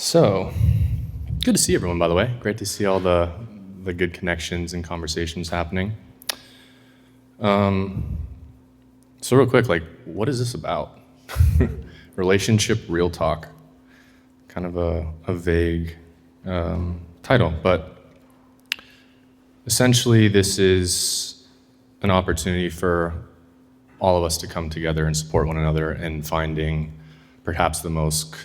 So, good to see everyone, by the way. Great to see all the good connections and conversations happening. So real quick, what is this about? Relationship Real Talk. Kind of a vague title, but essentially this is an opportunity for all of us to come together and support one another in finding perhaps the most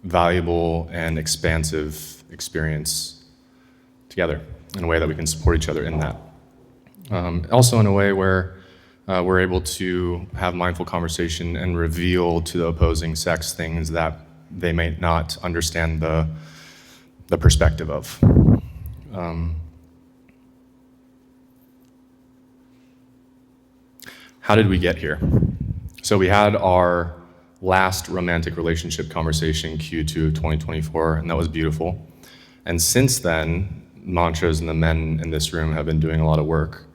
valuable and expansive experience together in a way that we can support each other in that. Also in a way where we're able to have mindful conversation and reveal to the opposing sex things that they may not understand the perspective of. How did we get here? So we had our last romantic relationship conversation Q2 of 2024, and that was beautiful. And since then, Mantras and the men in this room have been doing a lot of work.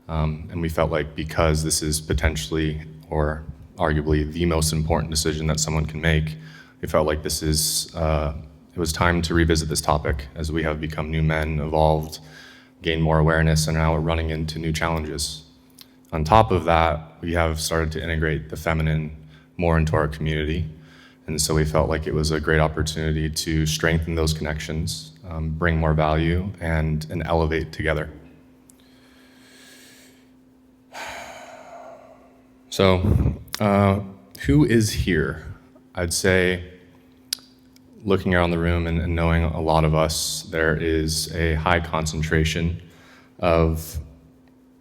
And we felt like because this is potentially, or arguably, the most important decision that someone can make, we felt like it was time to revisit this topic as we have become new men, evolved, gained more awareness, and now we're running into new challenges. On top of that, we have started to integrate the feminine more into our community. And so we felt like it was a great opportunity to strengthen those connections, bring more value, and elevate together. So, who is here? I'd say, looking around the room and knowing a lot of us, there is a high concentration of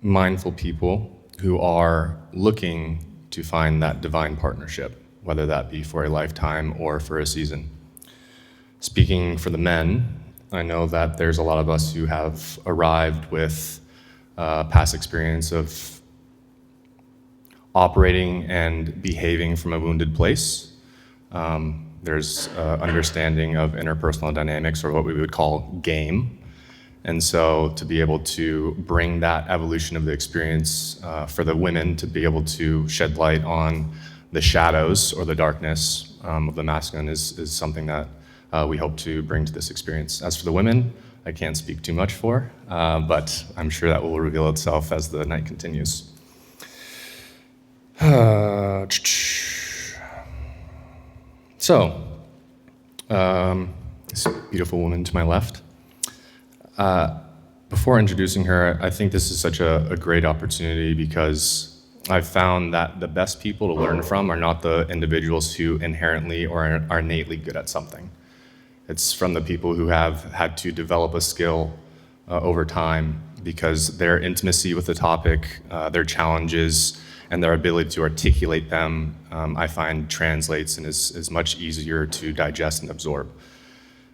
mindful people who are looking to find that divine partnership, whether that be for a lifetime or for a season. Speaking for the men, I know that there's a lot of us who have arrived with past experience of operating and behaving from a wounded place. There's understanding of interpersonal dynamics, or what we would call game. And so to be able to bring that evolution of the experience for the women to be able to shed light on the shadows or the darkness of the masculine is something that we hope to bring to this experience. As for the women, I can't speak too much for, but I'm sure that will reveal itself as the night continues. So, this beautiful woman to my left. Before introducing her, I think this is such a great opportunity because I've found that the best people to learn from are not the individuals who inherently or are innately good at something. It's from the people who have had to develop a skill over time because their intimacy with the topic, their challenges, and their ability to articulate them, I find translates and is much easier to digest and absorb.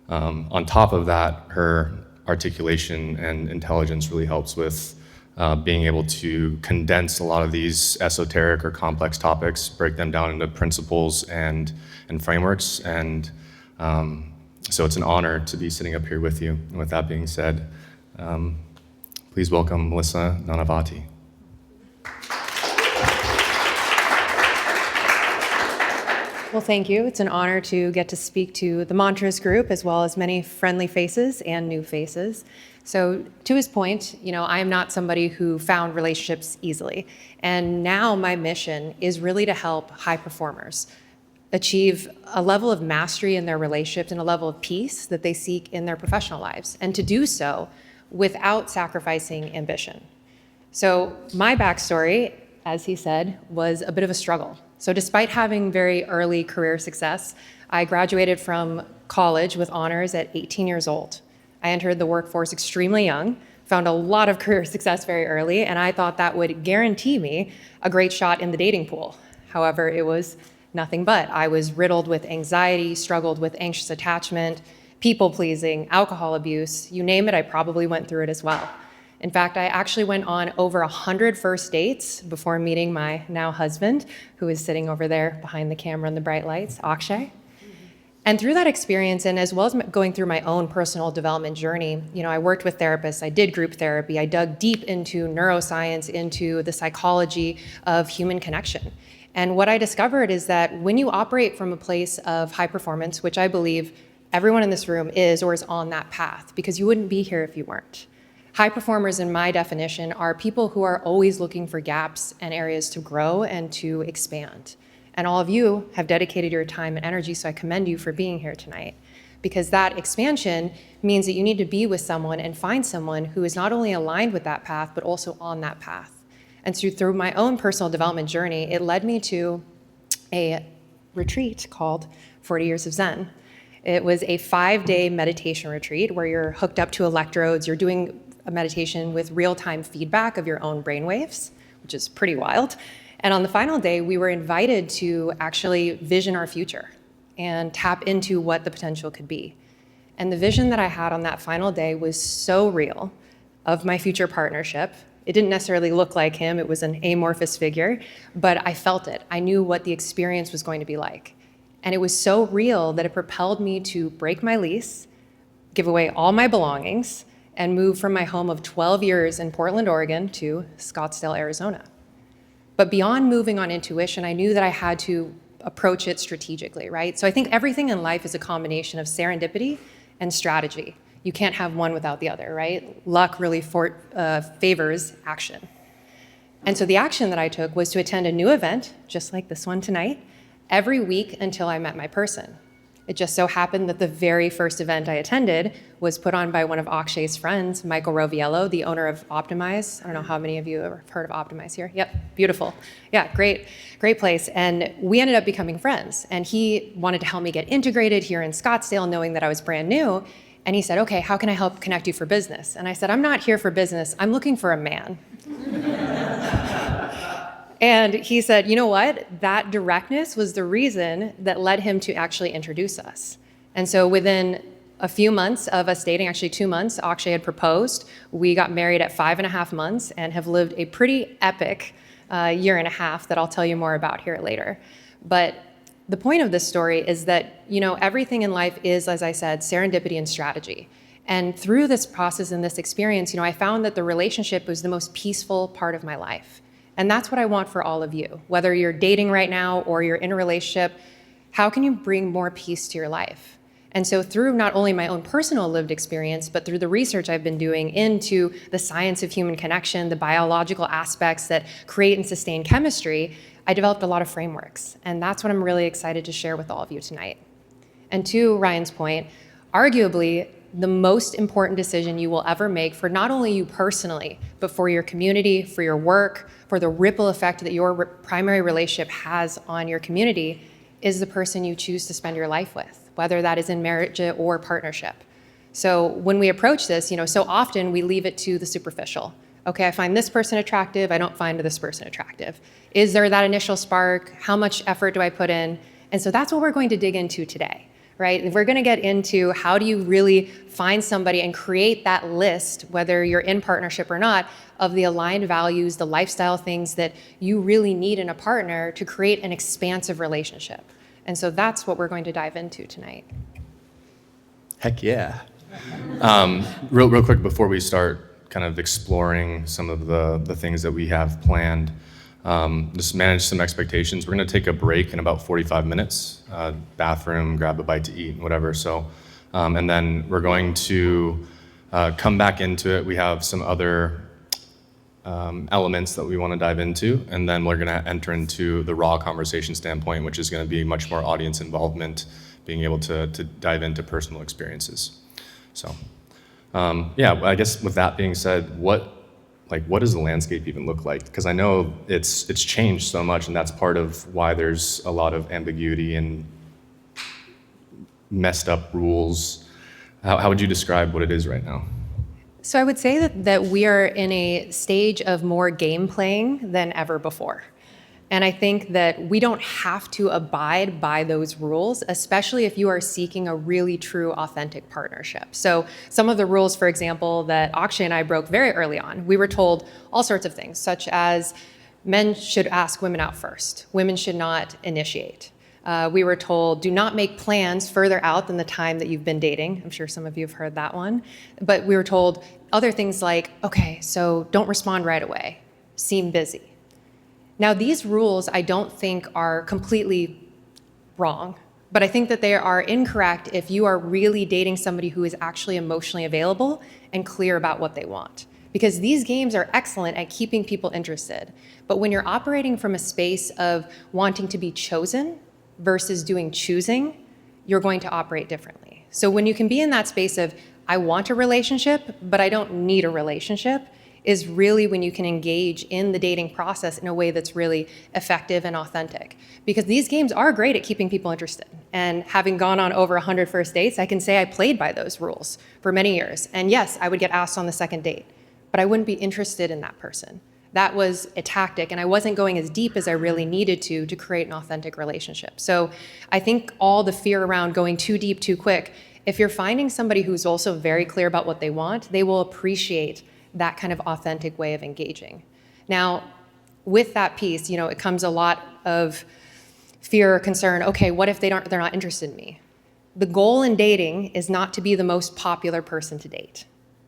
On top of that, her articulation and intelligence really helps with being able to condense a lot of these esoteric or complex topics, break them down into principles and frameworks. And so it's an honor to be sitting up here with you. And with that being said, please welcome Melissa Nanavati. Well, thank you. It's an honor to get to speak to the Mantras group, as well as many friendly faces and new faces. So to his point, I am not somebody who found relationships easily. And now my mission is really to help high performers achieve a level of mastery in their relationships and a level of peace that they seek in their professional lives, and to do so without sacrificing ambition. So my backstory, as he said, was a bit of a struggle. So despite having very early career success, I graduated from college with honors at 18 years old. I entered the workforce extremely young, found a lot of career success very early, and I thought that would guarantee me a great shot in the dating pool. However, it was nothing but. I was riddled with anxiety, struggled with anxious attachment, people-pleasing, alcohol abuse, you name it, I probably went through it as well. In fact, I actually went on over 100 first dates before meeting my now husband, who is sitting over there behind the camera and the bright lights, Akshay. And through that experience, and as well as going through my own personal development journey, I worked with therapists, I did group therapy, I dug deep into neuroscience, into the psychology of human connection. And what I discovered is that when you operate from a place of high performance, which I believe everyone in this room is or is on that path, because you wouldn't be here if you weren't. High performers, in my definition, are people who are always looking for gaps and areas to grow and to expand. And all of you have dedicated your time and energy, so I commend you for being here tonight. Because that expansion means that you need to be with someone and find someone who is not only aligned with that path, but also on that path. And so through my own personal development journey, it led me to a retreat called 40 Years of Zen. It was a 5-day meditation retreat where you're hooked up to electrodes, you're doing a meditation with real-time feedback of your own brainwaves, which is pretty wild. And on the final day, we were invited to actually vision our future and tap into what the potential could be. And the vision that I had on that final day was so real of my future partnership. It didn't necessarily look like him, it was an amorphous figure, but I felt it. I knew what the experience was going to be like. And it was so real that it propelled me to break my lease, give away all my belongings, and move from my home of 12 years in Portland, Oregon to Scottsdale, Arizona. But beyond moving on intuition, I knew that I had to approach it strategically, right? So I think everything in life is a combination of serendipity and strategy. You can't have one without the other, right? Luck really favors action. And so the action that I took was to attend a new event, just like this one tonight, every week until I met my person. It just so happened that the very first event I attended was put on by one of Akshay's friends, Michael Roviello, the owner of Optimize. I don't know how many of you have heard of Optimize here. Yep, beautiful. Yeah, great place. And we ended up becoming friends. And he wanted to help me get integrated here in Scottsdale, knowing that I was brand new. And he said, okay, how can I help connect you for business? And I said, I'm not here for business. I'm looking for a man. And he said, you know what? That directness was the reason that led him to actually introduce us. And so within a few months of us dating, actually 2 months, Akshay had proposed. We got married at 5.5 months and have lived a pretty epic year and a half that I'll tell you more about here later. But the point of this story is that, everything in life is, as I said, serendipity and strategy. And through this process and this experience, I found that the relationship was the most peaceful part of my life. And that's what I want for all of you. Whether you're dating right now or you're in a relationship, how can you bring more peace to your life? And so through not only my own personal lived experience, but through the research I've been doing into the science of human connection, the biological aspects that create and sustain chemistry, I developed a lot of frameworks. And that's what I'm really excited to share with all of you tonight. And to Ryan's point, arguably, the most important decision you will ever make for not only you personally, but for your community, for your work, for the ripple effect that your primary relationship has on your community is the person you choose to spend your life with, whether that is in marriage or partnership. So when we approach this, so often we leave it to the superficial. Okay, I find this person attractive, I don't find this person attractive. Is there that initial spark? How much effort do I put in? And so that's what we're going to dig into today. Right? We're going to get into how do you really find somebody and create that list, whether you're in partnership or not, of the aligned values, the lifestyle things that you really need in a partner to create an expansive relationship. And so that's what we're going to dive into tonight. Heck yeah. Real quick before we start kind of exploring some of the things that we have planned, just manage some expectations. We're going to take a break in about 45 minutes, bathroom, grab a bite to eat, whatever. So, and then we're going to come back into it. We have some other elements that we want to dive into, and then we're going to enter into the raw conversation standpoint, which is going to be much more audience involvement, being able to dive into personal experiences. So, yeah, I guess with that being said, what does the landscape even look like? Because I know it's changed so much, and that's part of why there's a lot of ambiguity and messed up rules. How would you describe what it is right now? So I would say that we are in a stage of more game playing than ever before. And I think that we don't have to abide by those rules, especially if you are seeking a really true, authentic partnership. So some of the rules, for example, that Akshay and I broke very early on, we were told all sorts of things, such as men should ask women out first. Women should not initiate. We were told, do not make plans further out than the time that you've been dating. I'm sure some of you have heard that one. But we were told other things like, okay, so don't respond right away. Seem busy. Now, these rules I don't think are completely wrong, but I think that they are incorrect if you are really dating somebody who is actually emotionally available and clear about what they want. Because these games are excellent at keeping people interested. But when you're operating from a space of wanting to be chosen versus doing choosing, you're going to operate differently. So when you can be in that space of, I want a relationship, but I don't need a relationship, is really when you can engage in the dating process in a way that's really effective and authentic. Because these games are great at keeping people interested. And having gone on over 100 first dates, I can say I played by those rules for many years. And yes, I would get asked on the second date, but I wouldn't be interested in that person. That was a tactic, and I wasn't going as deep as I really needed to create an authentic relationship. So I think all the fear around going too deep too quick, if you're finding somebody who's also very clear about what they want, they will appreciate that kind of authentic way of engaging. Now, with that piece, it comes a lot of fear or concern. Okay, what if they're not interested in me? The goal in dating is not to be the most popular person to date.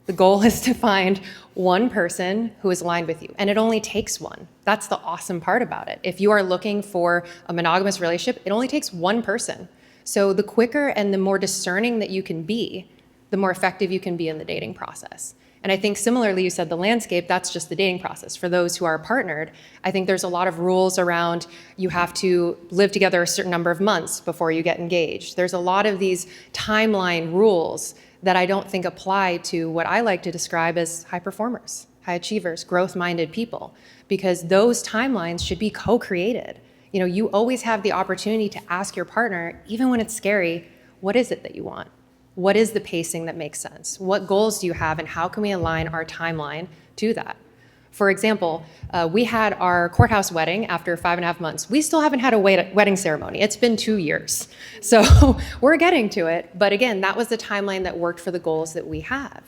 The goal is to find one person who is aligned with you, and it only takes one. That's the awesome part about it. If you are looking for a monogamous relationship, it only takes one person. So the quicker and the more discerning that you can be, the more effective you can be in the dating process. And I think similarly, you said the landscape, that's just the dating process. For those who are partnered, I think there's a lot of rules around you have to live together a certain number of months before you get engaged. There's a lot of these timeline rules that I don't think apply to what I like to describe as high performers, high achievers, growth-minded people, because those timelines should be co-created. You always have the opportunity to ask your partner, even when it's scary, what is it that you want? What is the pacing that makes sense? What goals do you have, and how can we align our timeline to that? For example, we had our courthouse wedding after 5.5 months. We still haven't had a wedding ceremony. It's been 2 years. So we're getting to it. But again, that was the timeline that worked for the goals that we have.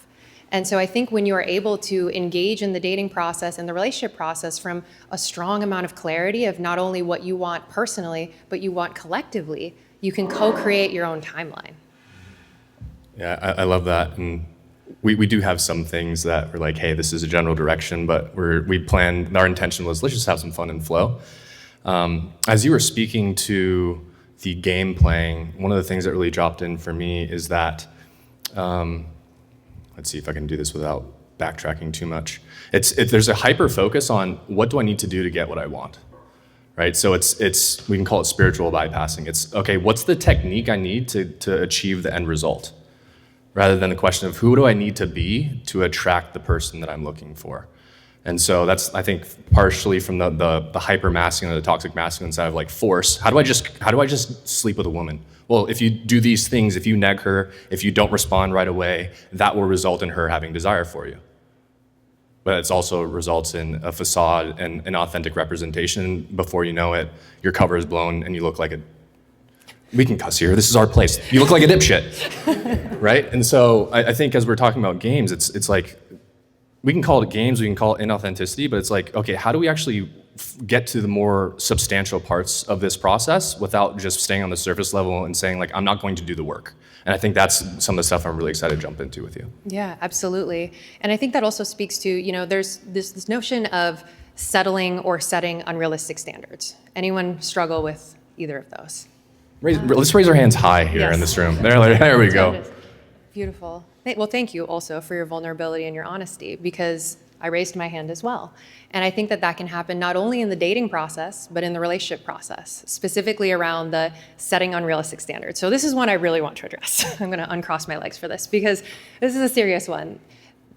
And so I think when you are able to engage in the dating process and the relationship process from a strong amount of clarity of not only what you want personally, but you want collectively, you can co-create your own timeline. Yeah, I love that. And we do have some things that we're like, hey, this is a general direction, but we planned, our intention was, let's just have some fun and flow. As you were speaking to the game playing, one of the things that really dropped in for me is that, let's see if I can do this without backtracking too much. There's a hyper focus on what do I need to do to get what I want, right? So it's we can call it spiritual bypassing. It's, okay, what's the technique I need to achieve the end result? Rather than the question of who do I need to be to attract the person that I'm looking for. And so that's, I think, partially from the hyper masculine or the toxic masculine side of like force. How do I just sleep with a woman? Well, if you do these things, if you neg her, if you don't respond right away, that will result in her having desire for you. But it also results in a facade and an authentic representation. Before you know it, your cover is blown and you look like a, we can cuss here, this is our place. You look like a dipshit, right? And so I think as we're talking about games, it's like, we can call it games, we can call it inauthenticity, but it's like, okay, how do we actually get to the more substantial parts of this process without just staying on the surface level and saying like, I'm not going to do the work? And I think that's some of the stuff I'm really excited to jump into with you. Yeah, absolutely. And I think that also speaks to, there's this notion of settling or setting unrealistic standards. Anyone struggle with either of those? Let's raise our hands high here in this room. There we go. Beautiful. Well, thank you also for your vulnerability and your honesty, because I raised my hand as well. And I think that can happen not only in the dating process, but in the relationship process, specifically around the setting unrealistic standards. So this is one I really want to address. I'm going to uncross my legs for this, because this is a serious one.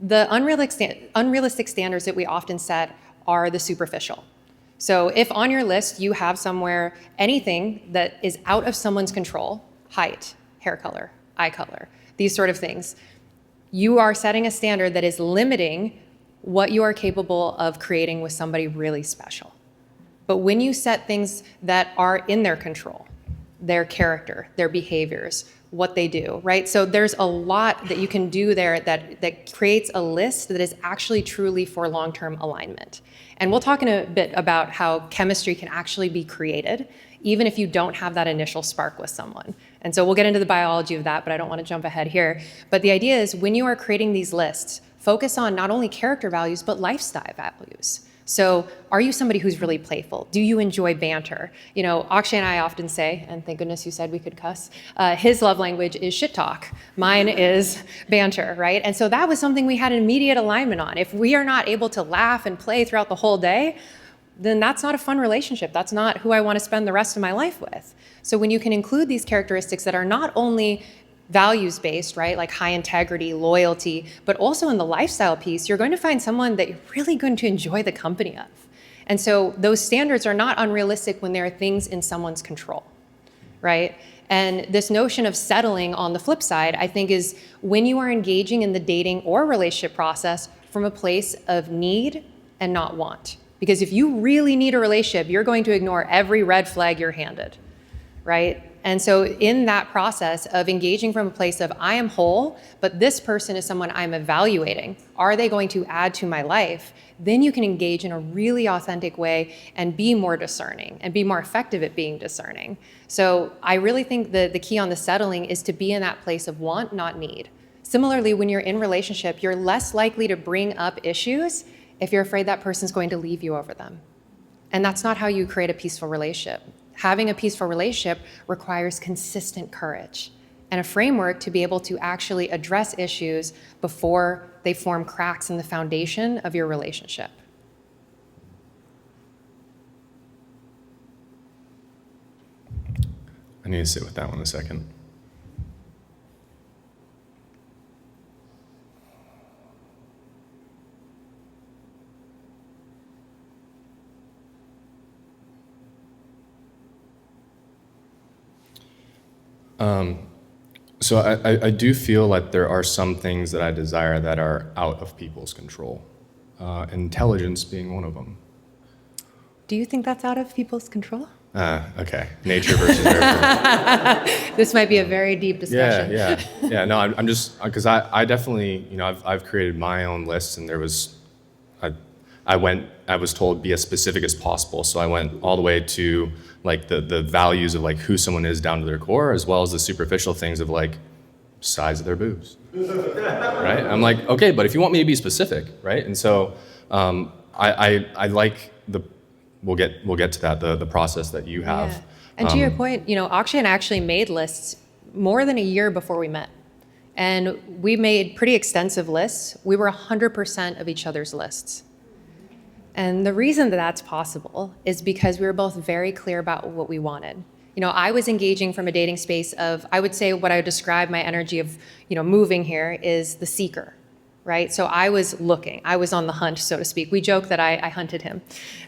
The unrealistic standards that we often set are the superficial. So if on your list you have somewhere anything that is out of someone's control, height, hair color, eye color, these sort of things, you are setting a standard that is limiting what you are capable of creating with somebody really special. But when you set things that are in their control, their character, their behaviors, what they do, right? So there's a lot that you can do there that creates a list that is actually truly for long-term alignment. And we'll talk in a bit about how chemistry can actually be created, even if you don't have that initial spark with someone. And so we'll get into the biology of that, but I don't want to jump ahead here. But the idea is when you are creating these lists, focus on not only character values, but lifestyle values. So are you somebody who's really playful? Do you enjoy banter? You know, Akshay and I often say, and thank goodness you said we could cuss, his love language is shit talk. Mine is banter, right? And so that was something we had an immediate alignment on. If we are not able to laugh and play throughout the whole day, then that's not a fun relationship. That's not who I want to spend the rest of my life with. So when you can include these characteristics that are not only values-based, right, like high integrity, loyalty, but also in the lifestyle piece, you're going to find someone that you're really going to enjoy the company of. And so those standards are not unrealistic when there are things in someone's control, right? And this notion of settling on the flip side, I think, is when you are engaging in the dating or relationship process from a place of need and not want. Because if you really need a relationship, you're going to ignore every red flag you're handed, right? And so in that process of engaging from a place of I am whole, but this person is someone I'm evaluating, are they going to add to my life? Then you can engage in a really authentic way and be more discerning and be more effective at being discerning. So I really think the key on the settling is to be in that place of want, not need. Similarly, when you're in relationship, you're less likely to bring up issues if you're afraid that person's going to leave you over them. And that's not how you create a peaceful relationship. Having a peaceful relationship requires consistent courage and a framework to be able to actually address issues before they form cracks in the foundation of your relationship. I need to sit with that one a second. So I do feel like there are some things that I desire that are out of people's control, intelligence being one of them. Do you think that's out of people's control? Okay, nature versus nurture. This might be a very deep discussion. Yeah. No, I'm just because I definitely, you know, I've created my own lists, and there was, I was told be as specific as possible, so I went all the way to like the values of like who someone is down to their core, as well as the superficial things of like size of their boobs, right? I'm like, okay, but if you want me to be specific, right? And so I like we'll get to that, the process that you have. Yeah. And to your point, you know, Akshay and I actually made lists more than a year before we met. And we made pretty extensive lists. We were 100% of each other's lists. And the reason that that's possible is because we were both very clear about what we wanted. You know, I was engaging from a dating space of, I would say what I would describe my energy of, you know, moving here is the seeker, right? So I was looking, I was on the hunt, so to speak. We joke that I hunted him.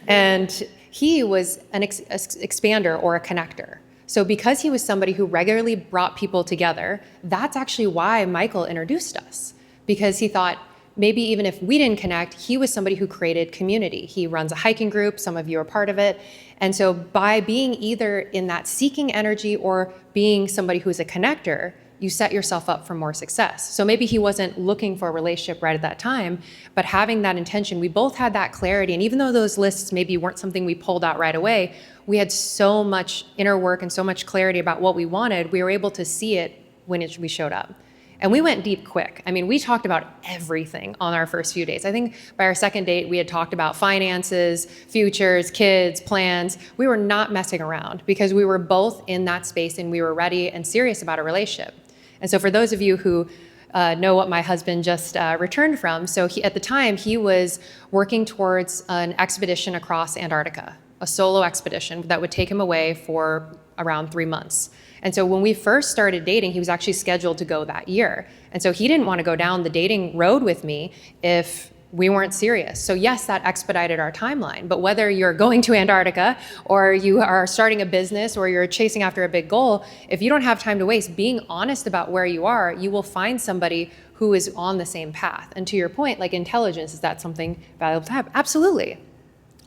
And he was an expander or a connector. So because he was somebody who regularly brought people together, that's actually why Michael introduced us. Because he thought, maybe even if we didn't connect, he was somebody who created community. He runs a hiking group, some of you are part of it. And so by being either in that seeking energy or being somebody who's a connector, you set yourself up for more success. So maybe he wasn't looking for a relationship right at that time, but having that intention, we both had that clarity. And even though those lists maybe weren't something we pulled out right away, we had so much inner work and so much clarity about what we wanted, we were able to see it when we showed up. And we went deep quick. I mean, we talked about everything on our first few dates. I think by our second date, we had talked about finances, futures, kids, plans. We were not messing around because we were both in that space and we were ready and serious about a relationship. And so for those of you who know what my husband just returned from, so at the time, he was working towards an expedition across Antarctica, a solo expedition that would take him away for around 3 months. And so when we first started dating, he was actually scheduled to go that year. And so he didn't want to go down the dating road with me if we weren't serious. So yes, that expedited our timeline. But whether you're going to Antarctica or you are starting a business or you're chasing after a big goal, if you don't have time to waste, being honest about where you are, you will find somebody who is on the same path. And to your point, like intelligence, is that something valuable to have? Absolutely.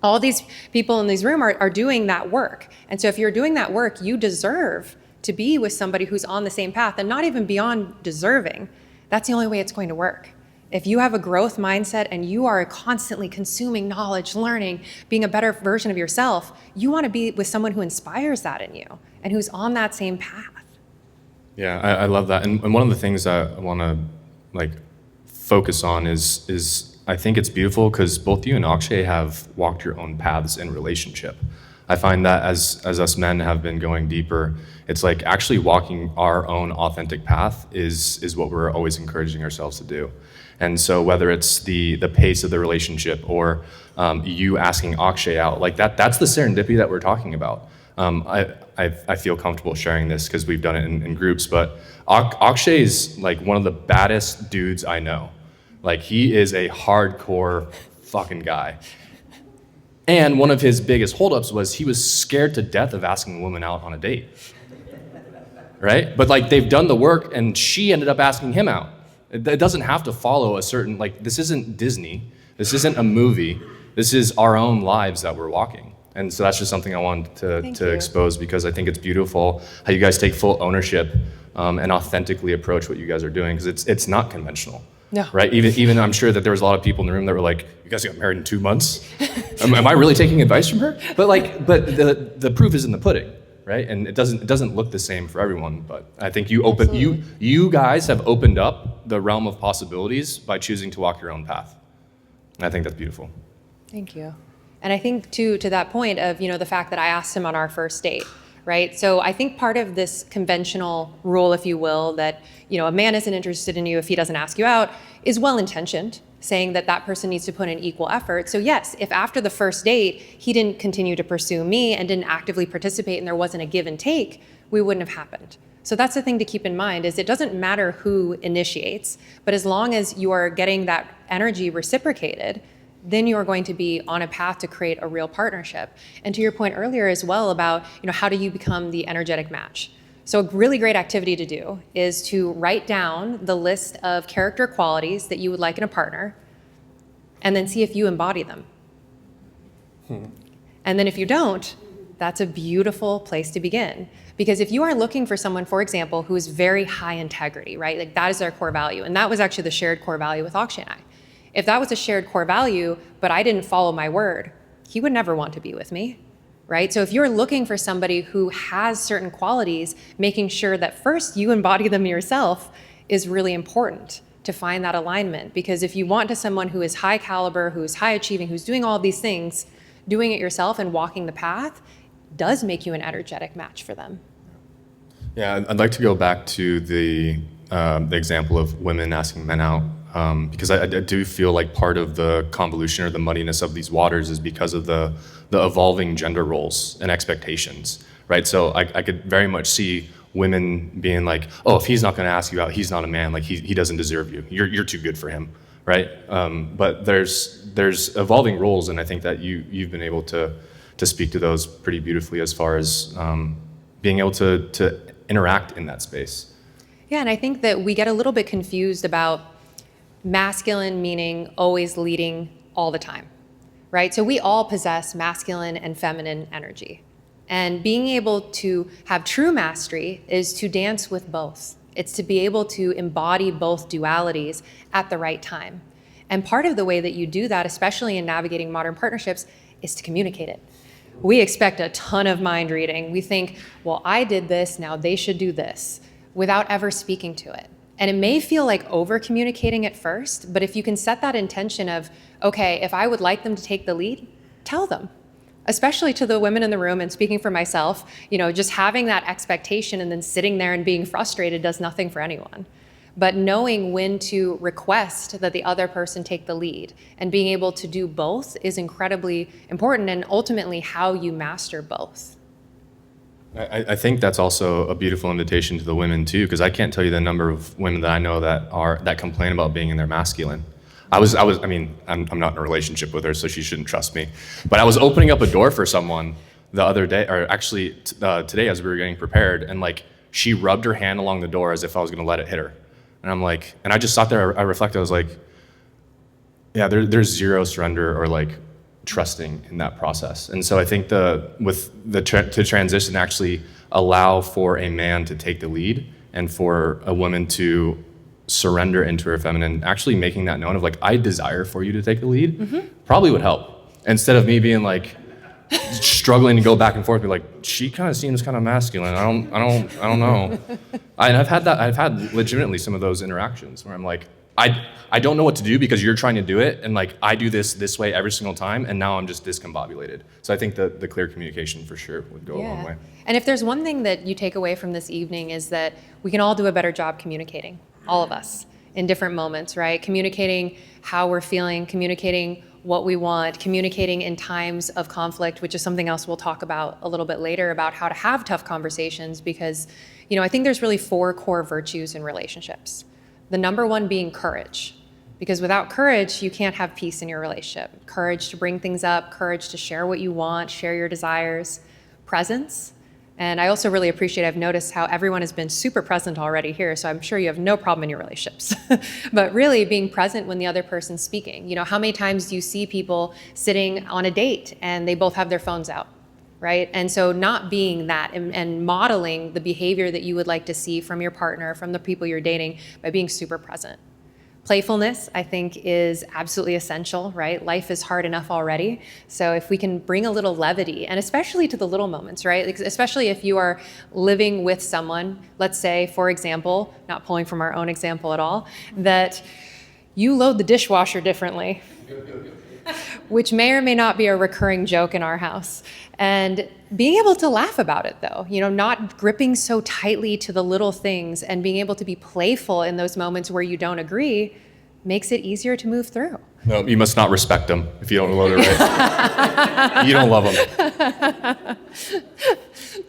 All these people in this room are doing that work. And so if you're doing that work, you deserve to be with somebody who's on the same path, and not even beyond deserving. That's the only way it's going to work. If you have a growth mindset and you are constantly consuming knowledge, learning, being a better version of yourself, you want to be with someone who inspires that in you and who's on that same path. Yeah, I love that. And one of the things I want to like focus on is I think it's beautiful because both you and Akshay have walked your own paths in relationship. I find that as us men have been going deeper, it's like actually walking our own authentic path is what we're always encouraging ourselves to do. And so whether it's the pace of the relationship or you asking Akshay out, like that's the serendipity that we're talking about. I feel comfortable sharing this because we've done it in groups, but Akshay's like one of the baddest dudes I know. Like he is a hardcore fucking guy. And one of his biggest holdups was he was scared to death of asking a woman out on a date. Right? But like they've done the work and she ended up asking him out. It doesn't have to follow a certain, like this isn't Disney. This isn't a movie. This is our own lives that we're walking. And so that's just something I wanted to expose because I think it's beautiful how you guys take full ownership and authentically approach what you guys are doing because it's not conventional. No. Right? Even I'm sure that there was a lot of people in the room that were like, you guys got married in 2 months? Am I really taking advice from her? But the proof is in the pudding, right? And it doesn't look the same for everyone, but I think you guys have opened up the realm of possibilities by choosing to walk your own path. And I think that's beautiful. Thank you. And I think to that point of, the fact that I asked him on our first date, right? So I think part of this conventional rule, if you will, that, a man isn't interested in you if he doesn't ask you out is well-intentioned, saying that person needs to put in equal effort. So yes, if after the first date, he didn't continue to pursue me and didn't actively participate and there wasn't a give and take, we wouldn't have happened. So that's the thing to keep in mind is it doesn't matter who initiates, but as long as you are getting that energy reciprocated, then you are going to be on a path to create a real partnership. And to your point earlier as well about, how do you become the energetic match? So a really great activity to do is to write down the list of character qualities that you would like in a partner and then see if you embody them. And then if you don't, that's a beautiful place to begin. Because if you are looking for someone, for example, who is very high integrity, right? Like that is their core value. And that was actually the shared core value with Akshay and I. If that was a shared core value, but I didn't follow my word, he would never want to be with me, right? So if you're looking for somebody who has certain qualities, making sure that first you embody them yourself is really important to find that alignment. Because if you want to someone who is high caliber, who's high achieving, who's doing all of these things, doing it yourself and walking the path does make you an energetic match for them. Yeah, I'd like to go back to the example of women asking men out. Because I do feel like part of the convolution or the muddiness of these waters is because of the evolving gender roles and expectations, right? So I could very much see women being like, oh, if he's not going to ask you out, he's not a man. Like he doesn't deserve you. You're too good for him, right? But there's evolving roles, and I think that you've been able to speak to those pretty beautifully as far as being able to interact in that space. Yeah, and I think that we get a little bit confused about masculine meaning always leading all the time, right? So we all possess masculine and feminine energy. And being able to have true mastery is to dance with both. It's to be able to embody both dualities at the right time. And part of the way that you do that, especially in navigating modern partnerships, is to communicate it. We expect a ton of mind reading. We think, well, I did this, now they should do this, without ever speaking to it. And it may feel like over communicating at first, but if you can set that intention of, okay, if I would like them to take the lead, tell them. Especially to the women in the room, and speaking for myself, just having that expectation and then sitting there and being frustrated does nothing for anyone. But knowing when to request that the other person take the lead and being able to do both is incredibly important, and ultimately how you master both. I think that's also a beautiful invitation to the women too, because I can't tell you the number of women that I know that complain about being in their masculine. I'm not in a relationship with her, so she shouldn't trust me. But I was opening up a door for someone the other day, or actually today as we were getting prepared, and like she rubbed her hand along the door as if I was going to let it hit her. And I'm like, and I just sat there, I reflected, I was like, yeah, there's zero surrender or like trusting in that process. And so I think to transition actually allow for a man to take the lead and for a woman to surrender into her feminine, actually making that known of like, I desire for you to take the lead, probably would help. Instead of me being like, struggling to go back and forth, be like, she kind of seems kind of masculine. I don't know. And I've had legitimately some of those interactions where I'm like, I don't know what to do because you're trying to do it, and like I do this way every single time, and now I'm just discombobulated. So I think the clear communication for sure would go a long way. And if there's one thing that you take away from this evening is that we can all do a better job communicating, all of us, in different moments, right? Communicating how we're feeling, communicating what we want, communicating in times of conflict, which is something else we'll talk about a little bit later about how to have tough conversations, because, I think there's really 4 core virtues in relationships. The number one being courage, because without courage, you can't have peace in your relationship. Courage to bring things up, courage to share what you want, share your desires, presence. And I also really appreciate, I've noticed how everyone has been super present already here, so I'm sure you have no problem in your relationships. But really being present when the other person's speaking. How many times do you see people sitting on a date and they both have their phones out, right? And so not being that and modeling the behavior that you would like to see from your partner, from the people you're dating, by being super present. Playfulness, I think, is absolutely essential, right? Life is hard enough already. So if we can bring a little levity, and especially to the little moments, right? Especially if you are living with someone, let's say, for example, not pulling from our own example at all, that you load the dishwasher differently, which may or may not be a recurring joke in our house. And being able to laugh about it, though, not gripping so tightly to the little things and being able to be playful in those moments where you don't agree makes it easier to move through. No, you must not respect them if you don't load it right. You don't love them.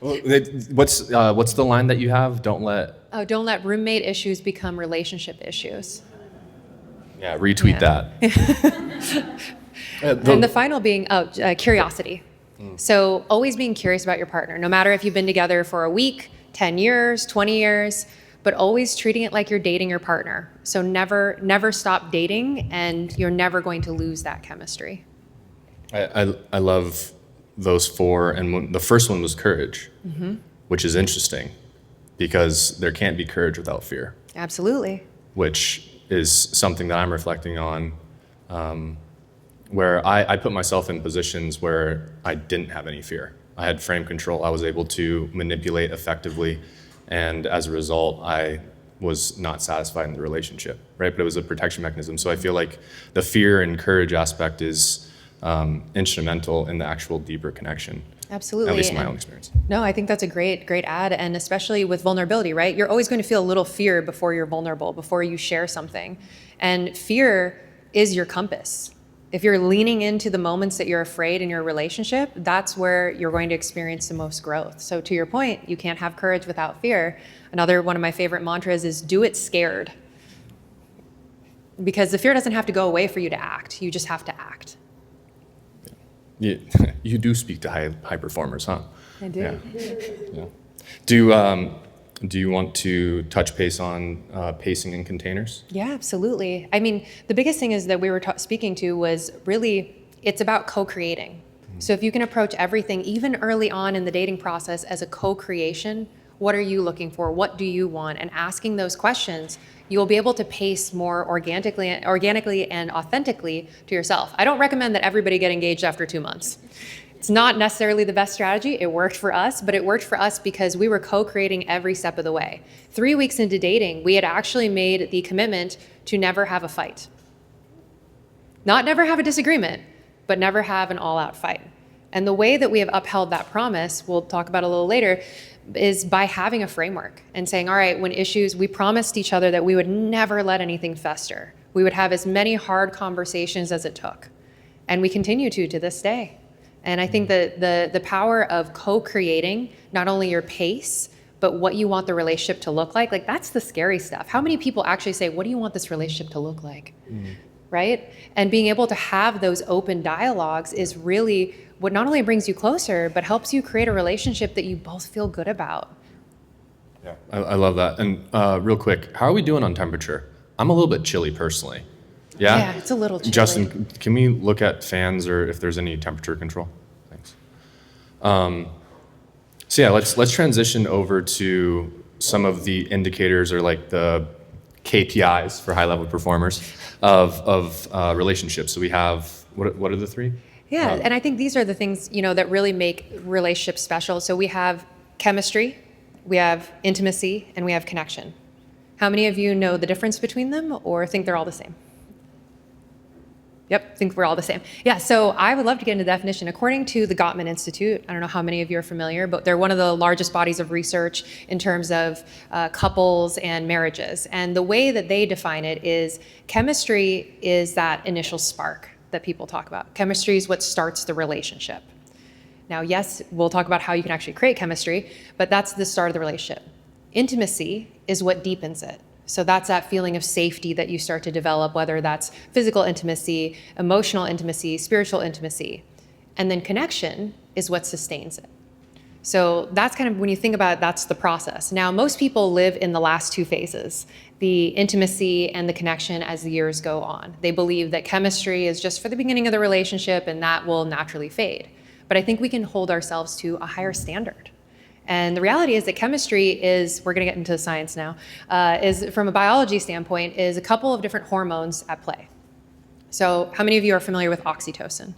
What's the line that you have? Don't let roommate issues become relationship issues. Yeah, retweet that. And the final being curiosity. So always being curious about your partner, no matter if you've been together for a week, 10 years, 20 years, but always treating it like you're dating your partner. So never stop dating, and you're never going to lose that chemistry. I love those 4, and the first one was courage, which is interesting because there can't be courage without fear. Absolutely. Which is something that I'm reflecting on, where I put myself in positions where I didn't have any fear. I had frame control. I was able to manipulate effectively, and as a result, I was not satisfied in the relationship, right? But it was a protection mechanism. So I feel like the fear and courage aspect is instrumental in the actual deeper connection. Absolutely. At least in my own experience. No, I think that's a great add, and especially with vulnerability, right? You're always going to feel a little fear before you're vulnerable, before you share something. And fear is your compass. If you're leaning into the moments that you're afraid in your relationship, that's where you're going to experience the most growth. So to your point, you can't have courage without fear. Another one of my favorite mantras is do it scared. Because the fear doesn't have to go away for you to act. You just have to act. You do speak to high performers, huh? I do. Yeah. Do you want to touch base on pacing and containers? Yeah, absolutely. I mean, the biggest thing is that we were speaking to was really, it's about co-creating. So if you can approach everything, even early on in the dating process, as a co-creation, what are you looking for? What do you want? And asking those questions, you'll be able to pace more organically and authentically to yourself. I don't recommend that everybody get engaged after 2 months. It's not necessarily the best strategy. It worked for us, but it worked for us because we were co-creating every step of the way. 3 weeks into dating, we had actually made the commitment to never have a fight. Not never have a disagreement, but never have an all-out fight. And the way that we have upheld that promise, we'll talk about a little later, is by having a framework and saying, all right, when issues, we promised each other that we would never let anything fester. We would have as many hard conversations as it took. And we continue to this day. And I think that the power of co-creating not only your pace, but what you want the relationship to look like that's the scary stuff. How many people actually say, what do you want this relationship to look like? Right? And being able to have those open dialogues is really what not only brings you closer, but helps you create a relationship that you both feel good about. Yeah, I love that. And real quick, how are we doing on temperature? I'm a little bit chilly personally. Yeah, it's a little chilly. Justin, can we look at fans or if there's any temperature control? Thanks. So yeah, let's transition over to some of the indicators or like the KPIs for high-level performers of relationships. So we have, what are the 3? Yeah, and I think these are the things, that really make relationships special. So we have chemistry, we have intimacy, and we have connection. How many of you know the difference between them or think they're all the same? Yep, think we're all the same. Yeah, so I would love to get into the definition. According to the Gottman Institute, I don't know how many of you are familiar, but they're one of the largest bodies of research in terms of couples and marriages. And the way that they define it is chemistry is that initial spark that people talk about. Chemistry is what starts the relationship. Now, yes, we'll talk about how you can actually create chemistry, but that's the start of the relationship. Intimacy is what deepens it. So that's that feeling of safety that you start to develop, whether that's physical intimacy, emotional intimacy, spiritual intimacy. And then connection is what sustains it. So that's kind of, when you think about it, that's the process. Now, most people live in the last two phases, the intimacy and the connection as the years go on. They believe that chemistry is just for the beginning of the relationship and that will naturally fade. But I think we can hold ourselves to a higher standard. And the reality is that chemistry is, we're going to get into science now, is from a biology standpoint, is a couple of different hormones at play. So how many of you are familiar with oxytocin?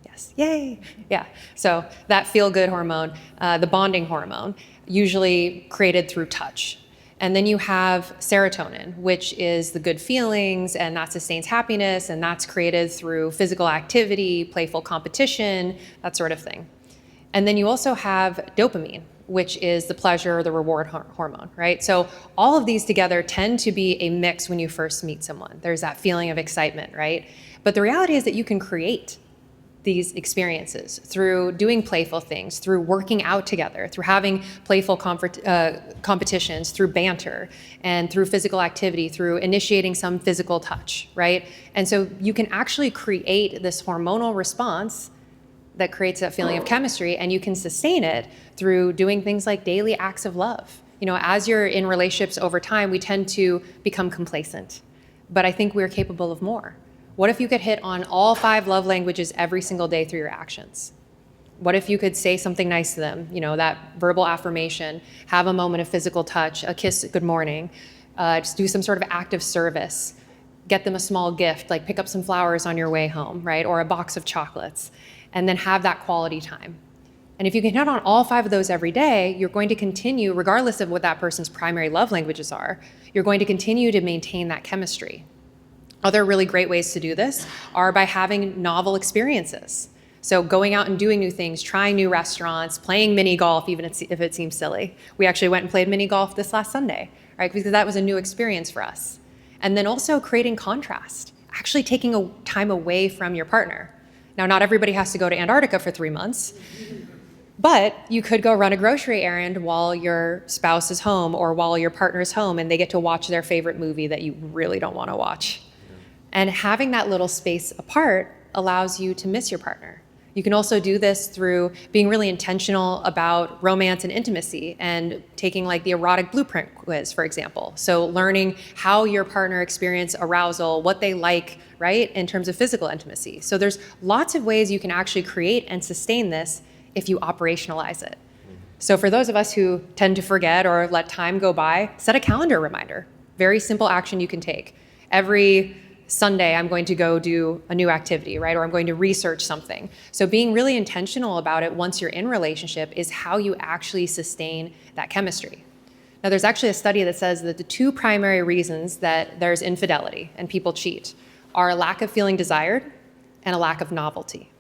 Yes, yay, yeah. So that feel-good hormone, the bonding hormone, usually created through touch. And then you have serotonin, which is the good feelings, and that sustains happiness, and that's created through physical activity, playful competition, that sort of thing. And then you also have dopamine, which is the pleasure or the reward hormone, right? So all of these together tend to be a mix when you first meet someone. There's that feeling of excitement, right? But the reality is that you can create these experiences through doing playful things, through working out together, through having playful competitions, through banter, and through physical activity, through initiating some physical touch, right? And so you can actually create this hormonal response that creates that feeling of chemistry, and you can sustain it through doing things like daily acts of love. You know, as you're in relationships over time, we tend to become complacent, but I think we're capable of more. What if you could hit on all 5 love languages every single day through your actions? What if you could say something nice to them, you know, that verbal affirmation, have a moment of physical touch, a kiss, good morning, just do some sort of act of service, get them a small gift, like pick up some flowers on your way home, right? Or a box of chocolates, and then have that quality time. And if you can hit on all 5 of those every day, you're going to continue, regardless of what that person's primary love languages are, you're going to continue to maintain that chemistry. Other really great ways to do this are by having novel experiences. So going out and doing new things, trying new restaurants, playing mini golf, even if it seems silly. We actually went and played mini golf this last Sunday, right? Because that was a new experience for us. And then also creating contrast, actually taking a time away from your partner. Now, not everybody has to go to Antarctica for 3 months, but you could go run a grocery errand while your spouse is home or while your partner is home and they get to watch their favorite movie that you really don't want to watch. And having that little space apart allows you to miss your partner. You can also do this through being really intentional about romance and intimacy and taking like the erotic blueprint quiz, for example. So learning how your partner experience arousal, what they like, right, in terms of physical intimacy. So there's lots of ways you can actually create and sustain this if you operationalize it. So for those of us who tend to forget or let time go by, set a calendar reminder. Very simple action you can take. Every Sunday, I'm going to go do a new activity, right? Or I'm going to research something. So being really intentional about it once you're in relationship is how you actually sustain that chemistry. Now, there's actually a study that says that the 2 primary reasons that there's infidelity and people cheat are a lack of feeling desired and a lack of novelty.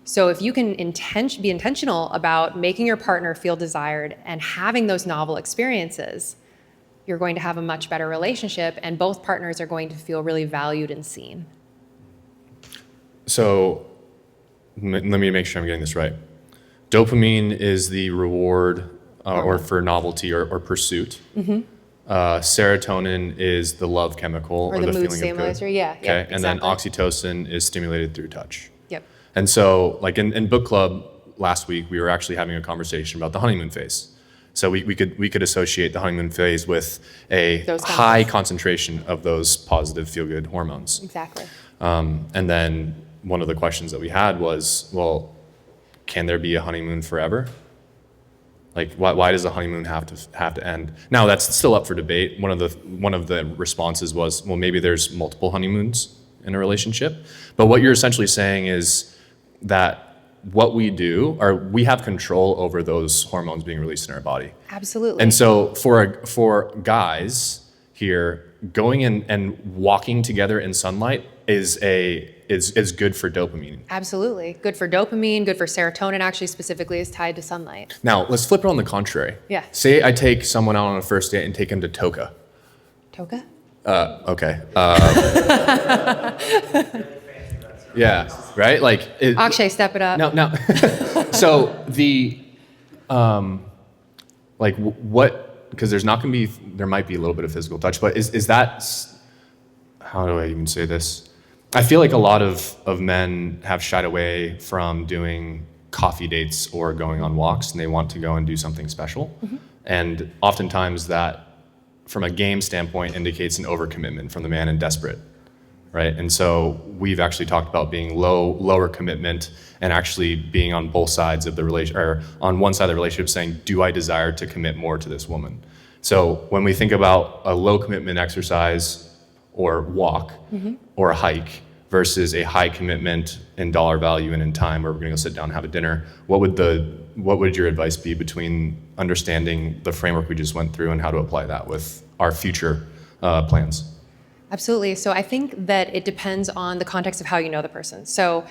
So if you can be intentional about making your partner feel desired and having those novel experiences, you're going to have a much better relationship and both partners are going to feel really valued and seen. So let me make sure I'm getting this right. Dopamine is the reward or for novelty or pursuit. Mm-hmm. Serotonin is the love chemical or the mood feeling stabilizer. of good. Yeah, okay. yeah, And then oxytocin is stimulated through touch. Yep. And so like in book club last week, we were actually having a conversation about the honeymoon phase. So we could associate the honeymoon phase with a high concentration of those positive feel-good hormones. Exactly. And then one of the questions that we had was, well, can there be a honeymoon forever? Like, why does the honeymoon have to end? Now that's still up for debate. One of the responses was, well, maybe there's multiple honeymoons in a relationship. But what you're essentially saying is that what we do, or we have control over those hormones being released in our body. Absolutely. And so for guys here, going in and walking together in sunlight is good for dopamine. Absolutely. Good for dopamine, good for serotonin, actually specifically is tied to sunlight. Now, let's flip it on the contrary. Yeah. Say I take someone out on a first date and take them to Toka. Toka? Okay. Yeah, right? Like, Akshay, step it up. no. So what, because there might be a little bit of physical touch, but is that, how do I even say this? I feel like a lot of men have shied away from doing coffee dates or going on walks, and they want to go and do something special. Mm-hmm. And oftentimes that, from a game standpoint, indicates an overcommitment from the man and desperate, right? And so we've actually talked about being lower commitment and actually being on both sides of the relation, or on one side of the relationship saying, do I desire to commit more to this woman? So when we think about a low commitment exercise or walk or a hike versus a high commitment in dollar value and in time where we're gonna go sit down and have a dinner, what would your advice be between understanding the framework we just went through and how to apply that with our future plans? Absolutely. So I think that it depends on the context of how you know the person. So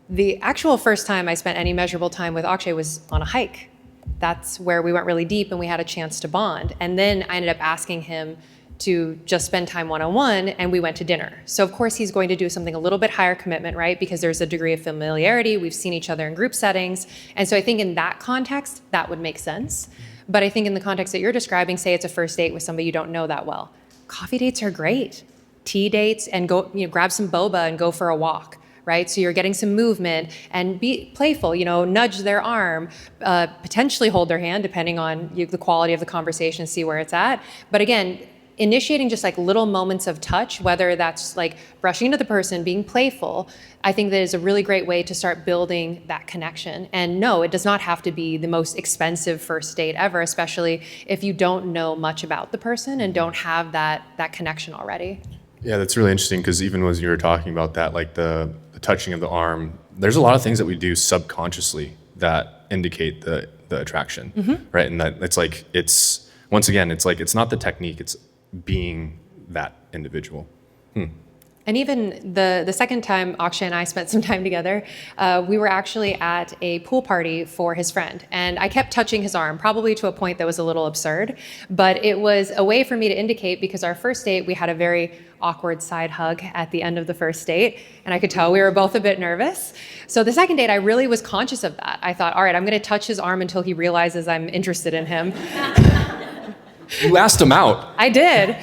the actual first time I spent any measurable time with Akshay was on a hike. That's where we went really deep and we had a chance to bond. And then I ended up asking him to just spend time one-on-one, and we went to dinner. So of course he's going to do something a little bit higher commitment, right? Because there's a degree of familiarity. We've seen each other in group settings. And so I think in that context, that would make sense. But I think in the context that you're describing, say it's a first date with somebody you don't know that well, coffee dates are great. Tea dates, and go, grab some boba and go for a walk, right? So you're getting some movement and be playful, nudge their arm, potentially hold their hand, depending on the quality of the conversation, see where it's at. But again, initiating just like little moments of touch, whether that's like brushing into the person, being playful, I think that is a really great way to start building that connection. And no, it does not have to be the most expensive first date ever, especially if you don't know much about the person and don't have that connection already. Yeah, that's really interesting, because even when you were talking about that, like the touching of the arm, there's a lot of things that we do subconsciously that indicate the attraction, right? And that it's once again, it's not the technique, it's being that individual. And even the second time Akshay and I spent some time together, we were actually at a pool party for his friend. And I kept touching his arm, probably to a point that was a little absurd. But it was a way for me to indicate, because our first date, we had a very awkward side hug at the end of the first date. And I could tell we were both a bit nervous. So the second date, I really was conscious of that. I thought, all right, I'm going to touch his arm until he realizes I'm interested in him. You asked him out. I did.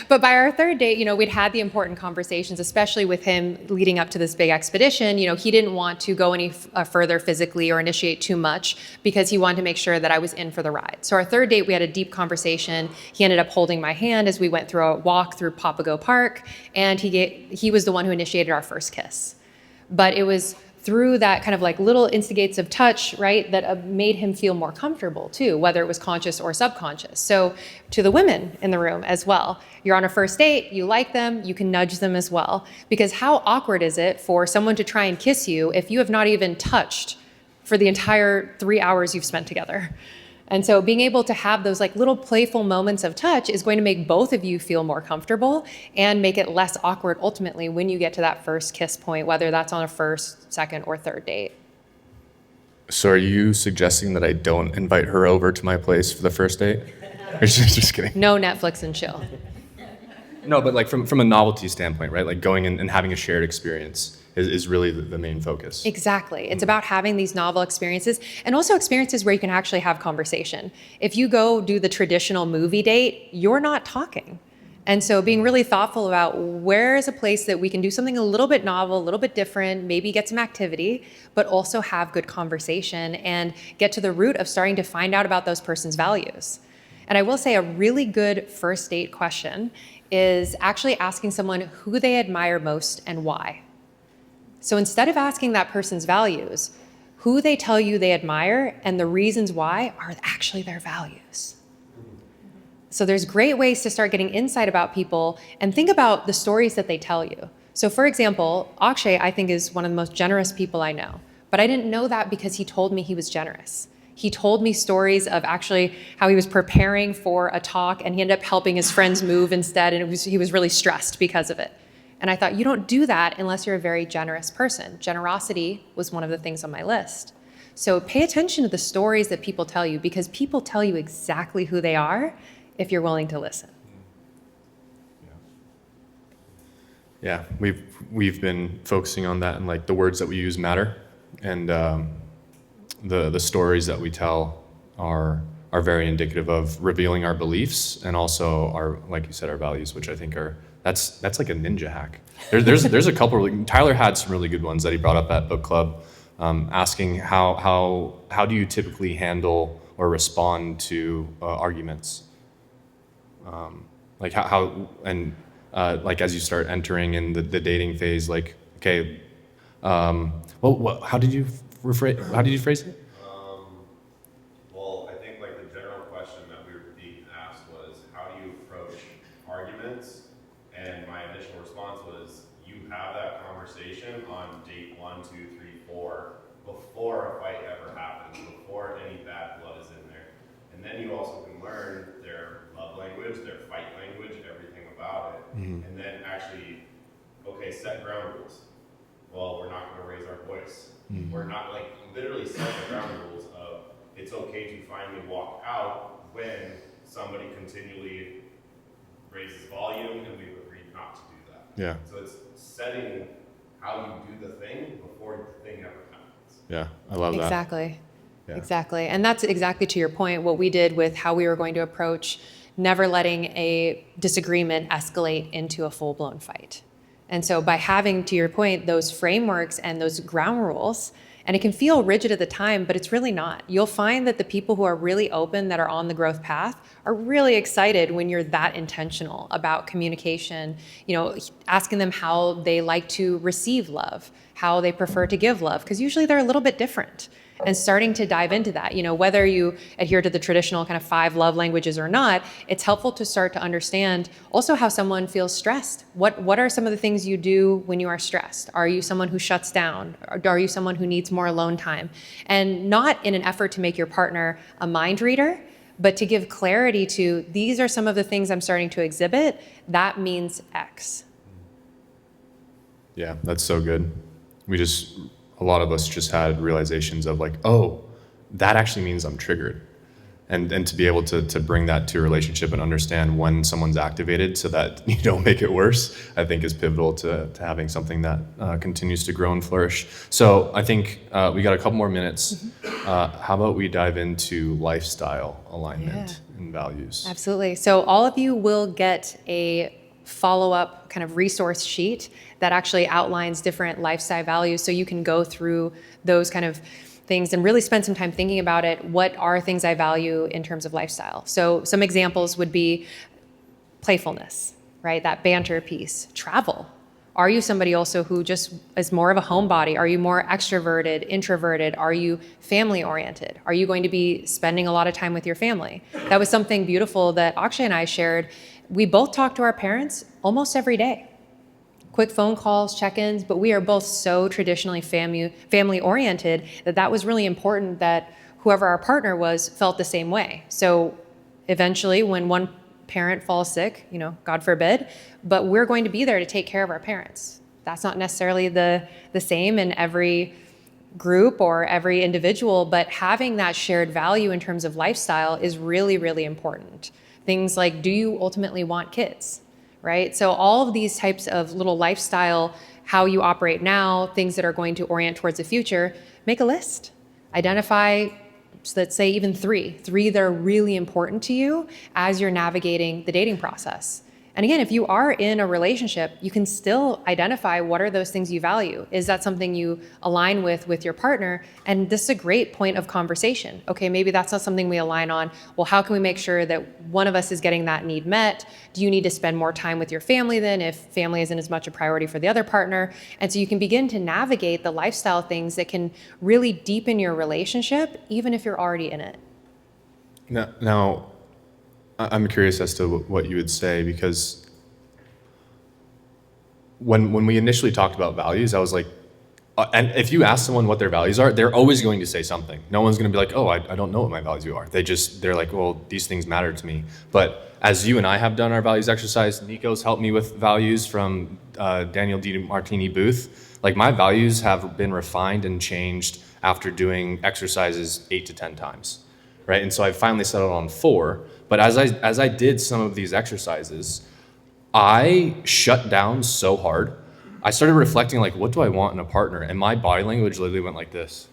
But by our third date, we'd had the important conversations, especially with him leading up to this big expedition. He didn't want to go any further physically or initiate too much, because he wanted to make sure that I was in for the ride. So our third date, we had a deep conversation. He ended up holding my hand as we went through a walk through Papago Park, and he was the one who initiated our first kiss. But it was through that kind of like little instigates of touch, right, that made him feel more comfortable too, whether it was conscious or subconscious. So to the women in the room as well, you're on a first date, you like them, you can nudge them as well. Because how awkward is it for someone to try and kiss you if you have not even touched for the entire 3 hours you've spent together? And so being able to have those like little playful moments of touch is going to make both of you feel more comfortable and make it less awkward ultimately when you get to that first kiss point, whether that's on a first, second, or third date. So are you suggesting that I don't invite her over to my place for the first date? Or just kidding. No Netflix and chill. No, but like from a novelty standpoint, right? Like going in and having a shared experience is really the main focus. Exactly. It's about having these novel experiences, and also experiences where you can actually have conversation. If you go do the traditional movie date, you're not talking. And so being really thoughtful about where is a place that we can do something a little bit novel, a little bit different, maybe get some activity, but also have good conversation and get to the root of starting to find out about those person's values. And I will say a really good first date question is actually asking someone who they admire most and why. So instead of asking that person's values, who they tell you they admire and the reasons why are actually their values. So there's great ways to start getting insight about people, and think about the stories that they tell you. So for example, Akshay, I think, is one of the most generous people I know. But I didn't know that because he told me he was generous. He told me stories of actually how he was preparing for a talk and he ended up helping his friends move instead, and he was really stressed because of it. And I thought, you don't do that unless you're a very generous person. Generosity was one of the things on my list. So pay attention to the stories that people tell you, because people tell you exactly who they are if you're willing to listen. Yeah, we've been focusing on that, and like the words that we use matter, and the stories that we tell are very indicative of revealing our beliefs and also our, like you said, our values, which I think are that's like a ninja hack. There's a couple. Tyler had some really good ones that he brought up at book club, asking how do you typically handle or respond to arguments, like how and like as you start entering in the dating phase, like okay, well, how did you phrase it? Well, I think like the general question that we were being asked was, how do you approach arguments? And my initial response was, you have that conversation on date 1, 2, 3, 4, before a fight ever happens, before any bad blood is in there. And then you also can learn their love language, their fight language, everything about it. Mm-hmm. And then actually, okay, set ground rules. Well, we're not going to raise our voice. Mm-hmm. We're not, like, literally set the ground rules of it's okay to finally walk out when somebody continually raises volume, and we've agreed not to do that. Yeah. So it's setting how you do the thing before the thing ever happens. Yeah, I love that. Exactly. Yeah. Exactly. And that's exactly to your point, what we did with how we were going to approach never letting a disagreement escalate into a full-blown fight. And so by having, to your point, those frameworks and those ground rules, and it can feel rigid at the time, but it's really not. You'll find that the people who are really open, that are on the growth path, are really excited when you're that intentional about communication, asking them how they like to receive love, how they prefer to give love, because usually they're a little bit different. And starting to dive into that, whether you adhere to the traditional kind of 5 love languages or not, it's helpful to start to understand also how someone feels stressed. What are some of the things you do when you are stressed? Are you someone who shuts down? Are you someone who needs more alone time? And not in an effort to make your partner a mind reader, but to give clarity to, these are some of the things I'm starting to exhibit. That means X. Yeah, that's so good. A lot of us just had realizations of like, oh, that actually means I'm triggered. And to be able to bring that to a relationship and understand when someone's activated so that you don't make it worse, I think is pivotal to having something that continues to grow and flourish. So I think we got a couple more minutes. How about we dive into lifestyle alignment and values? Absolutely. So all of you will get a follow-up kind of resource sheet that actually outlines different lifestyle values, so you can go through those kind of things and really spend some time thinking about it. What are things I value in terms of lifestyle? So some examples would be playfulness, right? That banter piece. Travel. Are you somebody also who just is more of a homebody? Are you more extroverted, introverted? Are you family oriented? Are you going to be spending a lot of time with your family? That was something beautiful that Akshay and I shared. We both talk to our parents almost every day. Quick phone calls, check-ins, but we are both so traditionally family oriented that was really important that whoever our partner was felt the same way. So eventually when one parent falls sick, God forbid, but we're going to be there to take care of our parents. That's not necessarily the same in every group or every individual, but having that shared value in terms of lifestyle is really, really important. Things like, do you ultimately want kids? Right? So all of these types of little lifestyle, how you operate now, things that are going to orient towards the future, make a list. Identify, let's say even three that are really important to you as you're navigating the dating process. And again, if you are in a relationship, you can still identify what are those things you value. Is that something you align with your partner? And this is a great point of conversation. Okay, maybe that's not something we align on. Well, how can we make sure that one of us is getting that need met? Do you need to spend more time with your family then if family isn't as much a priority for the other partner? And so you can begin to navigate the lifestyle things that can really deepen your relationship, even if you're already in it. Now, I'm curious as to what you would say, because when we initially talked about values, I was like, and if you ask someone what their values are, they're always going to say something. No one's going to be like, oh, I don't know what my values are. They're like, well, these things matter to me. But as you and I have done our values exercise, Nico's helped me with values from Daniel D. Martini Booth. Like, my values have been refined and changed after doing exercises 8 to 10 times, right? And so I finally settled on 4. But as I did some of these exercises, I shut down so hard. I started reflecting, like, what do I want in a partner? And my body language literally went like this.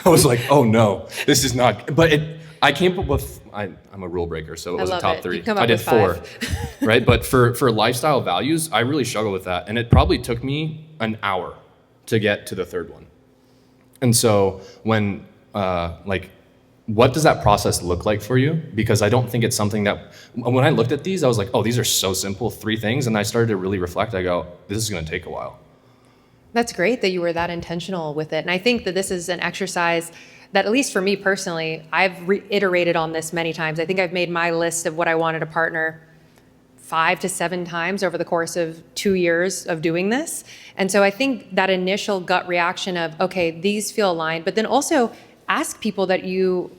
I was like, oh no, this is not, but I came up with, I'm a rule breaker, so it was a top 3. I did 4, right? But for lifestyle values, I really struggle with that. And it probably took me an hour to get to the 3rd one. And so when, what does that process look like for you? Because I don't think it's something that, when I looked at these, I was like, oh, these are so simple, 3 things. And I started to really reflect. I go, this is going to take a while. That's great that you were that intentional with it. And I think that this is an exercise that, at least for me personally, I've reiterated on this many times. I think I've made my list of what I wanted a partner 5 to 7 times over the course of 2 years of doing this. And so I think that initial gut reaction of, okay, these feel aligned, but then also ask people that you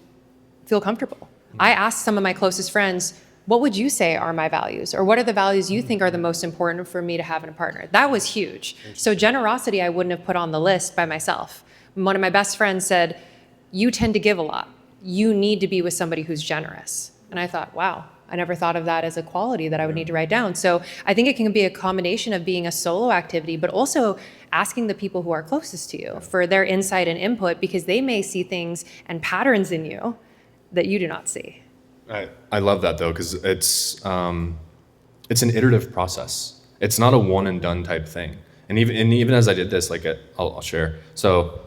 feel comfortable. I asked some of my closest friends, what would you say are my values? Or what are the values you think are the most important for me to have in a partner? That was huge. So generosity, I wouldn't have put on the list by myself. One of my best friends said, you tend to give a lot. You need to be with somebody who's generous. And I thought, wow, I never thought of that as a quality that I would need to write down. So I think it can be a combination of being a solo activity, but also asking the people who are closest to you for their insight and input, because they may see things and patterns in you that you do not see. I love that though, because it's an iterative process. It's not a one and done type thing. And even as I did this, like I'll share. So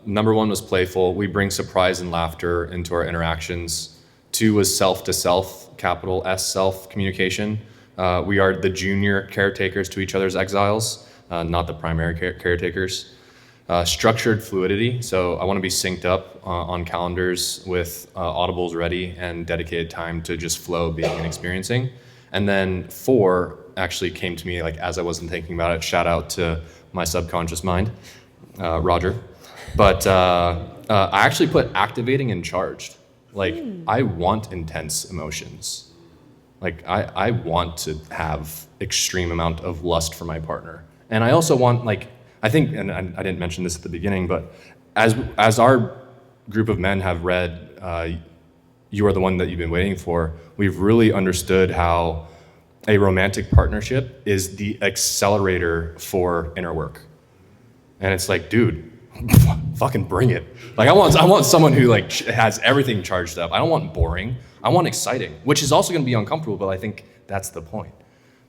number 1 was playful. We bring surprise and laughter into our interactions. 2 was self to self, capital S self communication. We are the junior caretakers to each other's exiles, not the primary caretakers. Structured fluidity, so I want to be synced up on calendars with audibles ready and dedicated time to just flow being and experiencing. And then 4 actually came to me like as I wasn't thinking about it. Shout out to my subconscious mind, Roger. But I actually put activating and charged. Like, I want intense emotions. Like, I want to have extreme amount of lust for my partner. And I also want, like, I think, and I didn't mention this at the beginning, but as our group of men have read You Are the One That You've Been Waiting For, we've really understood how a romantic partnership is the accelerator for inner work. And it's like, dude, fucking bring it. Like, I want someone who like has everything charged up. I don't want boring. I want exciting, which is also going to be uncomfortable, but I think that's the point.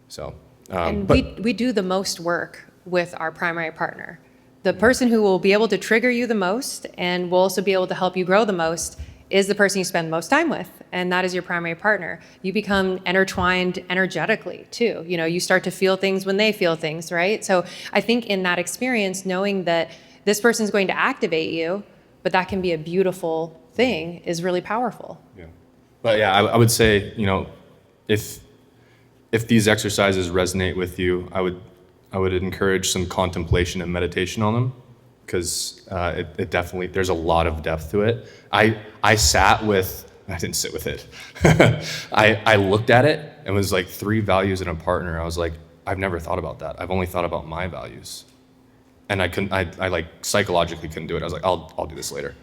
So, we do the most work with our primary partner. The person who will be able to trigger you the most and will also be able to help you grow the most is the person you spend most time with, and that is your primary partner. You become intertwined energetically too. You know, you start to feel things when they feel things, right? So I think in that experience, knowing that this person's going to activate you, but that can be a beautiful thing, is really powerful. Yeah. But yeah, I would say, you know, if these exercises resonate with you, I would encourage some contemplation and meditation on them, because it definitely, there's a lot of depth to it. I didn't sit with it. I looked at it and was like 3 values in a partner. I was like, I've never thought about that. I've only thought about my values. And I like psychologically couldn't do it. I was like, I'll do this later.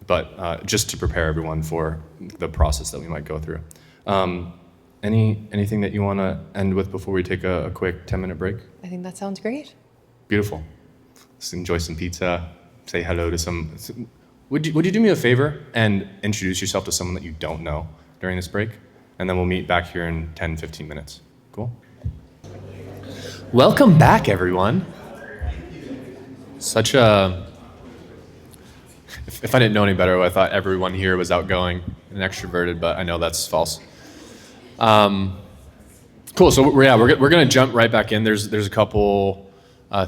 But just to prepare everyone for the process that we might go through. Anything that you want to end with before we take a quick 10-minute break? I think that sounds great. Beautiful. Let's enjoy some pizza, say hello to some. Would you do me a favor and introduce yourself to someone that you don't know during this break? And then we'll meet back here in 10, 15 minutes. Cool? Welcome back, everyone. If I didn't know any better, I thought everyone here was outgoing and extroverted, but I know that's false. Cool. So we're going to jump right back in. There's a couple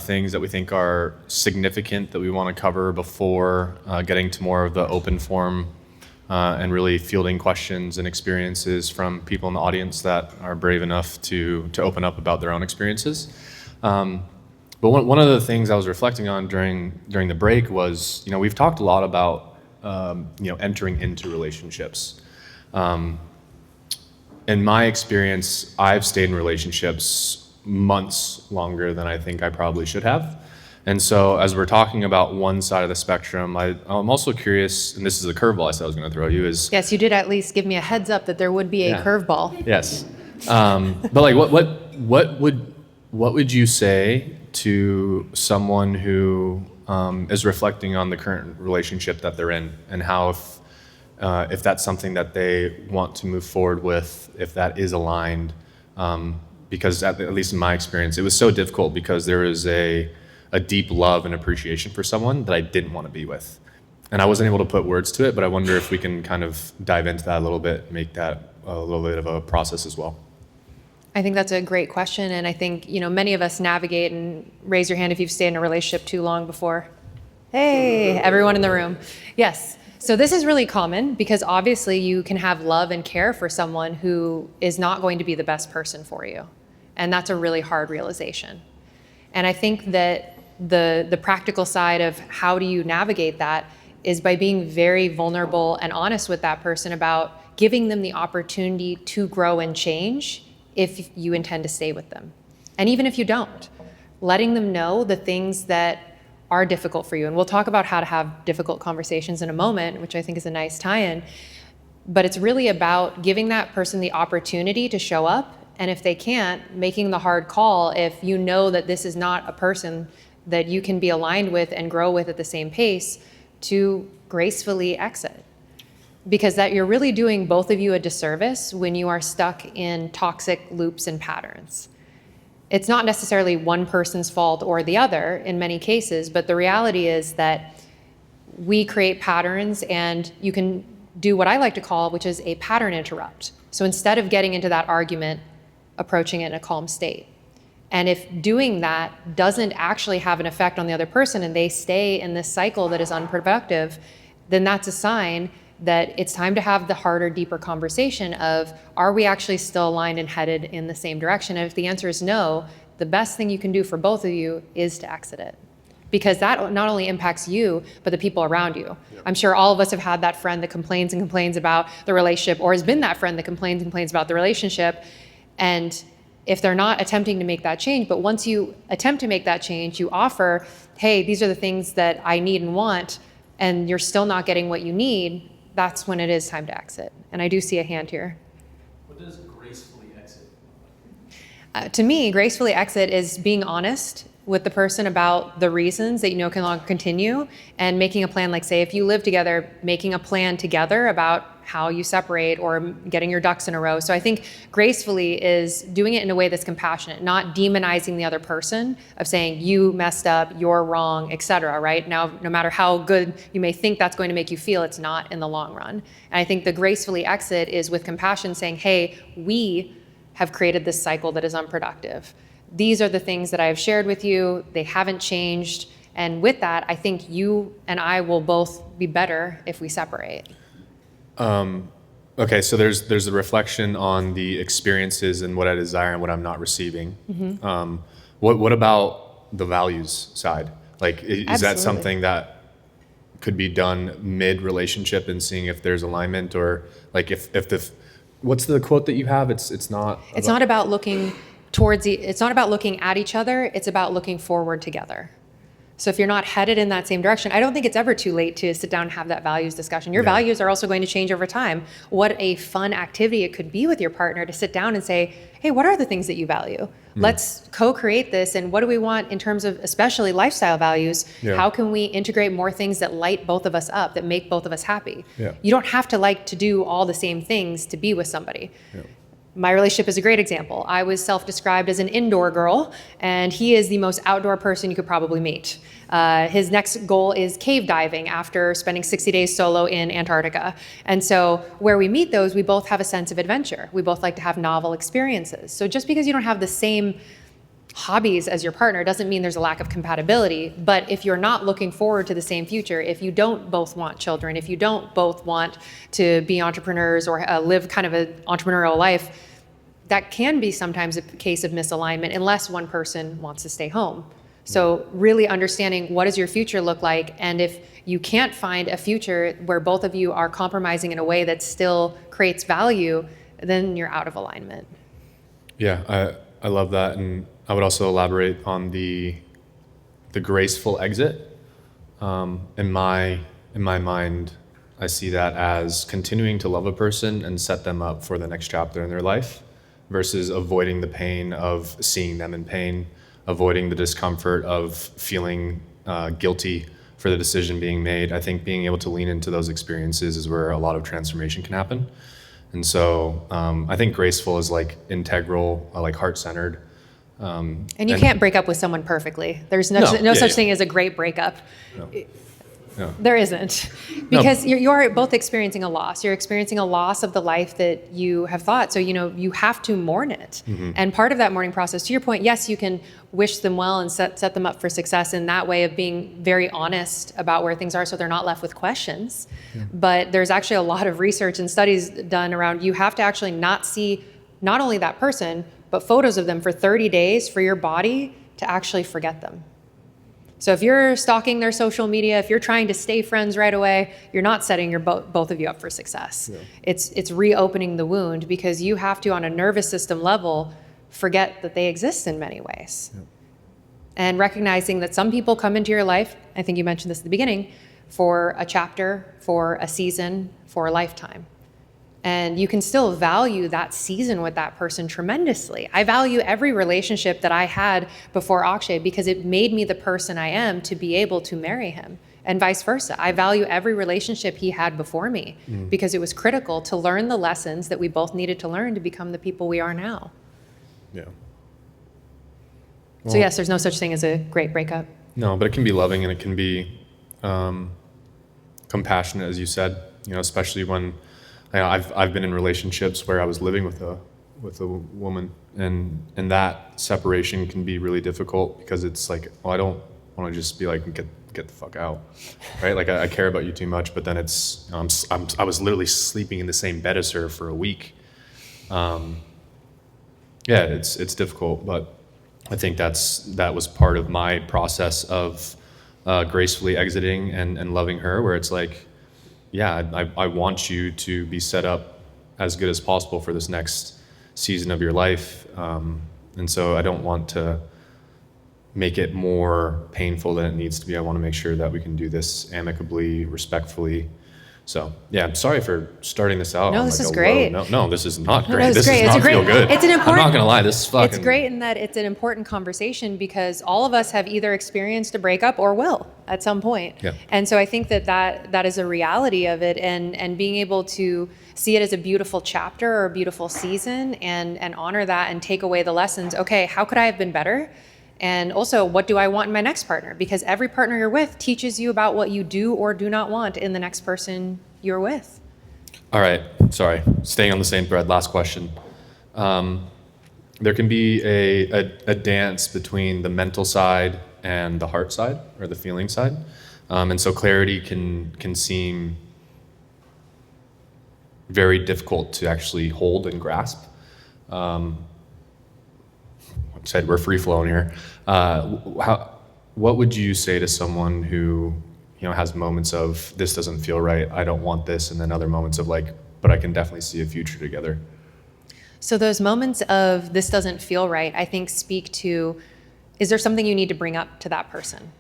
things that we think are significant that we want to cover before getting to more of the open form and really fielding questions and experiences from people in the audience that are brave enough to open up about their own experiences. But one of the things I was reflecting on during the break was, we've talked a lot about entering into relationships. In my experience, I've stayed in relationships months longer than I think I probably should have. And so as we're talking about one side of the spectrum, I'm also curious, and this is a curveball I said I was going to throw you, is... Yes, you did at least give me a heads up that there would be a curveball. Yes. But like, what would you say to someone who is reflecting on the current relationship that they're in, and how if that's something that they want to move forward with, if that is aligned? Because at least in my experience, it was so difficult because there was a deep love and appreciation for someone that I didn't want to be with. And I wasn't able to put words to it, but I wonder if we can kind of dive into that a little bit, make that a little bit of a process as well. I think that's a great question, and I think many of us navigate, and raise your hand if you've stayed in a relationship too long before. Hey, everyone in the room. Yes. So this is really common because obviously you can have love and care for someone who is not going to be the best person for you, and that's a really hard realization. And I think that the practical side of how do you navigate that is by being very vulnerable and honest with that person about giving them the opportunity to grow and change if you intend to stay with them. And even if you don't, letting them know the things that are difficult for you. And we'll talk about how to have difficult conversations in a moment, which I think is a nice tie-in. But it's really about giving that person the opportunity to show up. And if they can't, making the hard call if you know that this is not a person that you can be aligned with and grow with at the same pace, to gracefully exit. Because that you're really doing both of you a disservice when you are stuck in toxic loops and patterns. It's not necessarily one person's fault or the other in many cases, but the reality is that we create patterns, and you can do what I like to call, which is a pattern interrupt. So instead of getting into that argument, approaching it in a calm state. And if doing that doesn't actually have an effect on the other person and they stay in this cycle that is unproductive, then that's a sign that it's time to have the harder, deeper conversation of, are we actually still aligned and headed in the same direction? And if the answer is no, the best thing you can do for both of you is to exit it. Because that not only impacts you, but the people around you. Yep. I'm sure all of us have had that friend that complains and complains about the relationship, or has been that friend that complains and complains about the relationship. And if they're not attempting to make that change, but once you attempt to make that change, you offer, hey, these are the things that I need and want, and you're still not getting what you need, that's when it is time to exit. And I do see a hand here. What does gracefully exit look like? To me, gracefully exit is being honest with the person about the reasons that can no longer continue, and making a plan. Like, say, if you live together, making a plan together about how you separate, or getting your ducks in a row. So I think gracefully is doing it in a way that's compassionate, not demonizing the other person, of saying you messed up, you're wrong, etc. Right? Now, no matter how good you may think that's going to make you feel, it's not in the long run. And I think the gracefully exit is with compassion, saying, hey, we have created this cycle that is unproductive. These are the things that I have shared with you. They haven't changed. And with that, I think you and I will both be better if we separate. Okay, so there's the reflection on the experiences and what I desire and what I'm not receiving. Mm-hmm. What about the values side? Like, is Absolutely. that something that could be done mid-relationship and seeing if there's alignment, or like what's the quote that you have? It's not about looking towards it's not about looking at each other, it's about looking forward together. So if you're not headed in that same direction, I don't think it's ever too late to sit down and have that values discussion. Your values are also going to change over time. What a fun activity it could be with your partner to sit down and say, hey, what are the things that you value? Let's co-create this, and what do we want in terms of especially lifestyle values? Yeah. How can we integrate more things that light both of us up, that make both of us happy? Yeah. You don't have to like to do all the same things to be with somebody. Yeah. My relationship is a great example. I was self-described as an indoor girl, and he is the most outdoor person you could probably meet. His next goal is cave diving after spending 60 days solo in Antarctica. And so where we meet those, we both have a sense of adventure. We both like to have novel experiences. So just because you don't have the same hobbies as your partner doesn't mean there's a lack of compatibility. But if you're not looking forward to the same future, if you don't both want children, if you don't both want to be entrepreneurs or live kind of an entrepreneurial life, that can be sometimes a case of misalignment unless one person wants to stay home. So really understanding what does your future look like, and if you can't find a future where both of you are compromising in a way that still creates value, then you're out of alignment. Yeah, I love that, and I would also elaborate on the graceful exit. In my mind, I see that as continuing to love a person and set them up for the next chapter in their life, versus avoiding the pain of seeing them in pain, avoiding the discomfort of feeling guilty for the decision being made. I think being able to lean into those experiences is where a lot of transformation can happen. And so I think graceful is like integral, like heart-centered. And you can't break up with someone perfectly. There's no such thing as a great breakup. No. There isn't, because you're both experiencing a loss. You're experiencing a loss of the life that you have thought. So, you have to mourn it. Mm-hmm. And part of that mourning process, to your point, yes, you can wish them well and set them up for success in that way of being very honest about where things are so they're not left with questions. Yeah. But there's actually a lot of research and studies done around you have to actually not see not only that person, but photos of them for 30 days for your body to actually forget them. So if you're stalking their social media, if you're trying to stay friends right away, you're not setting both of you up for success. Yeah. It's reopening the wound, because you have to, on a nervous system level, forget that they exist in many ways. Yeah. And recognizing that some people come into your life, I think you mentioned this at the beginning, for a chapter, for a season, for a lifetime. And you can still value that season with that person tremendously. I value every relationship that I had before Akshay because it made me the person I am to be able to marry him, and vice versa. I value every relationship he had before me because it was critical to learn the lessons that we both needed to learn to become the people we are now. Yeah. So yes, there's no such thing as a great breakup. No, but it can be loving, and it can be compassionate, as you said, especially when I've been in relationships where I was living with a woman, and that separation can be really difficult because it's like, well, I don't want to just be like, get the fuck out, right? Like I care about you too much, but then it's I was literally sleeping in the same bed as her for a week. Yeah, it's difficult, but I think that was part of my process of gracefully exiting and loving her, where it's like, yeah, I want you to be set up as good as possible for this next season of your life. And so I don't want to make it more painful than it needs to be. I want to make sure that we can do this amicably, respectfully. So yeah, I'm sorry for starting this out. No, this is great. No, this is not great. No, this great. does not feel good. It's an important, I'm not gonna lie, this is fucking. It's great in that it's an important conversation because all of us have either experienced a breakup or will at some point. Yeah. And so I think that is a reality of it, and being able to see it as a beautiful chapter or a beautiful season and honor that and take away the lessons. Okay, how could I have been better? And also, what do I want in my next partner? Because every partner you're with teaches you about what you do or do not want in the next person you're with. All right, sorry, staying on the same thread, last question. There can be a dance between the mental side and the heart side, or the feeling side. And so clarity can seem very difficult to actually hold and grasp. Said we're free flowing here. What would you say to someone who has moments of this doesn't feel right, I don't want this, and then other moments of like, but I can definitely see a future together? So those moments of this doesn't feel right, I think speak to, is there something you need to bring up to that person?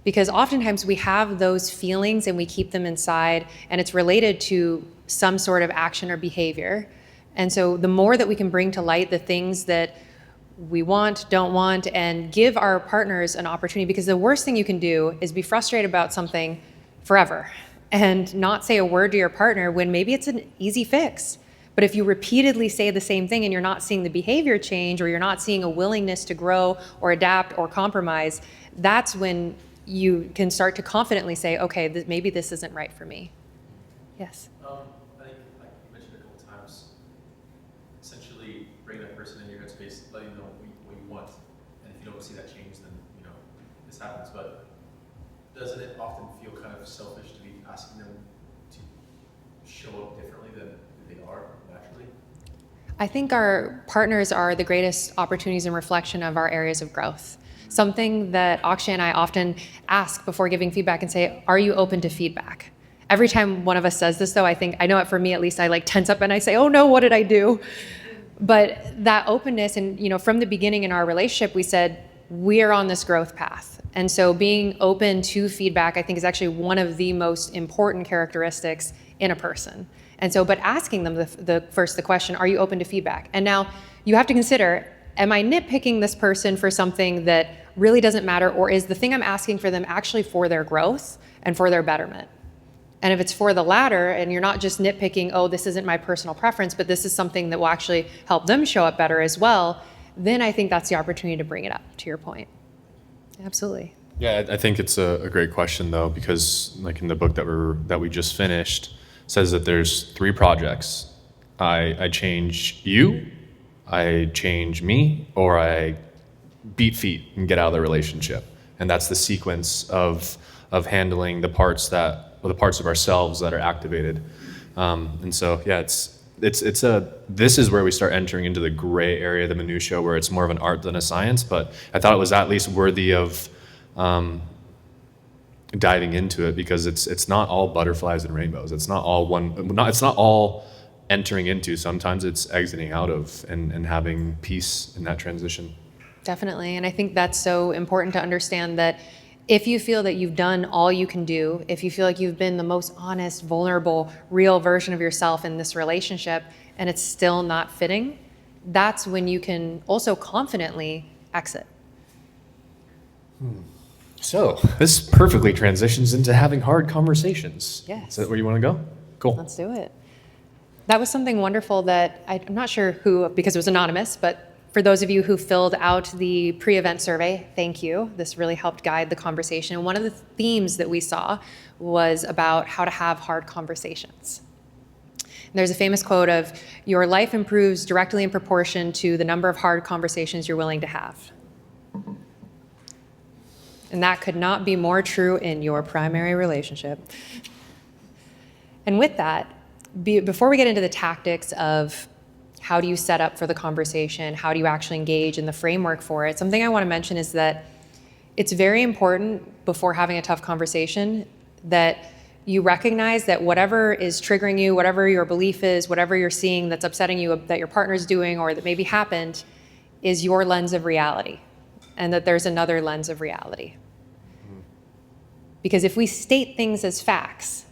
Because oftentimes we have those feelings and we keep them inside, and it's related to some sort of action or behavior. And so the more that we can bring to light the things that we want, don't want, and give our partners an opportunity, because the worst thing you can do is be frustrated about something forever and not say a word to your partner when maybe it's an easy fix. But if you repeatedly say the same thing and you're not seeing the behavior change, or you're not seeing a willingness to grow or adapt or compromise, that's when you can start to confidently say, okay, maybe this isn't right for me. Yes? I think, like you mentioned a couple times, essentially bring that person into your headspace, letting them know what you want. And if if you don't see that change, then, you know, this happens. But doesn't it often feel kind of selfish to be asking them to show up differently than who they are naturally? I think our partners are the greatest opportunities and reflection of our areas of growth. Something that Akshay and I often ask before giving feedback and say, are you open to feedback? Every time one of us says this though, I know it for me at least, I like tense up and I say, oh no, what did I do? But that openness, and you know, from the beginning in our relationship, we said, we are on this growth path. And so being open to feedback, I think, is actually one of the most important characteristics in a person. And so, but asking them the question, are you open to feedback? And now you have to consider, am I nitpicking this person for something that really doesn't matter, or is the thing I'm asking for them actually for their growth and for their betterment? And if it's for the latter, and you're not just nitpicking, oh, this isn't my personal preference, but this is something that will actually help them show up better as well, then I think that's the opportunity to bring it up, to your point. Absolutely. Yeah, I think it's a great question though, because like in the book that we just finished, says that there's 3 projects. I change you, I change me, or I beat feet and get out of the relationship. And that's the sequence of handling the parts of ourselves that are activated. And so yeah, this is where we start entering into the gray area, the minutia, where it's more of an art than a science. But I thought it was at least worthy of diving into it, because it's not all butterflies and rainbows. It's not all entering into. Sometimes it's exiting out of and having peace in that transition. Definitely. And I think that's so important to understand that if you feel that you've done all you can do, if you feel like you've been the most honest, vulnerable, real version of yourself in this relationship and it's still not fitting, that's when you can also confidently exit. So this perfectly transitions into having hard conversations. Yes. Is that where you want to go? Cool. Let's do it. That was something wonderful that I'm not sure who, because it was anonymous, but for those of you who filled out the pre-event survey, thank you. This really helped guide the conversation. And one of the themes that we saw was about how to have hard conversations. And there's a famous quote of, your life improves directly in proportion to the number of hard conversations you're willing to have. And that could not be more true in your primary relationship. And with that, before we get into the tactics of how do you set up for the conversation, how do you actually engage in the framework for it, something I want to mention is that it's very important before having a tough conversation that you recognize that whatever is triggering you, whatever your belief is, whatever you're seeing that's upsetting you that your partner's doing or that maybe happened is your lens of reality, and that there's another lens of reality. Because if we state things as facts,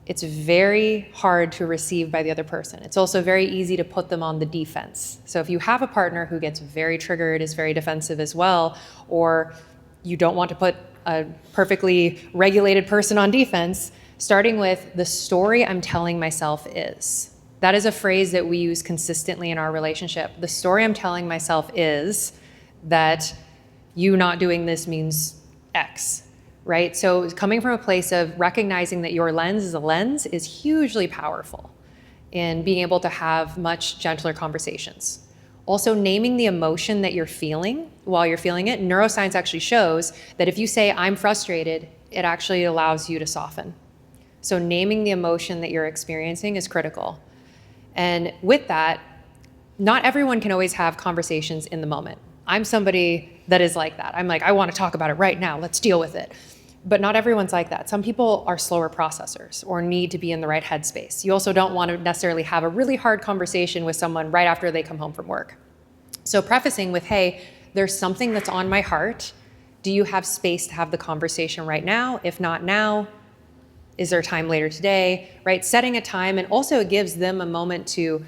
it's very hard to receive by the other person. It's also very easy to put them on the defense. So if you have a partner who gets very triggered, is very defensive as well, or you don't want to put a perfectly regulated person on defense, starting with the story I'm telling myself is. That is a phrase that we use consistently in our relationship. The story I'm telling myself is that you not doing this means X. Right? So coming from a place of recognizing that your lens is a lens is hugely powerful in being able to have much gentler conversations. Also, naming the emotion that you're feeling while you're feeling it. Neuroscience actually shows that if you say, I'm frustrated, it actually allows you to soften. So naming the emotion that you're experiencing is critical. And with that, not everyone can always have conversations in the moment. I'm somebody that is like that. I'm like, I want to talk about it right now. Let's deal with it. But not everyone's like that. Some people are slower processors or need to be in the right headspace. You also don't want to necessarily have a really hard conversation with someone right after they come home from work. So prefacing with, hey, there's something that's on my heart. Do you have space to have the conversation right now? If not now, is there time later today? Right? Setting a time, and also it gives them a moment to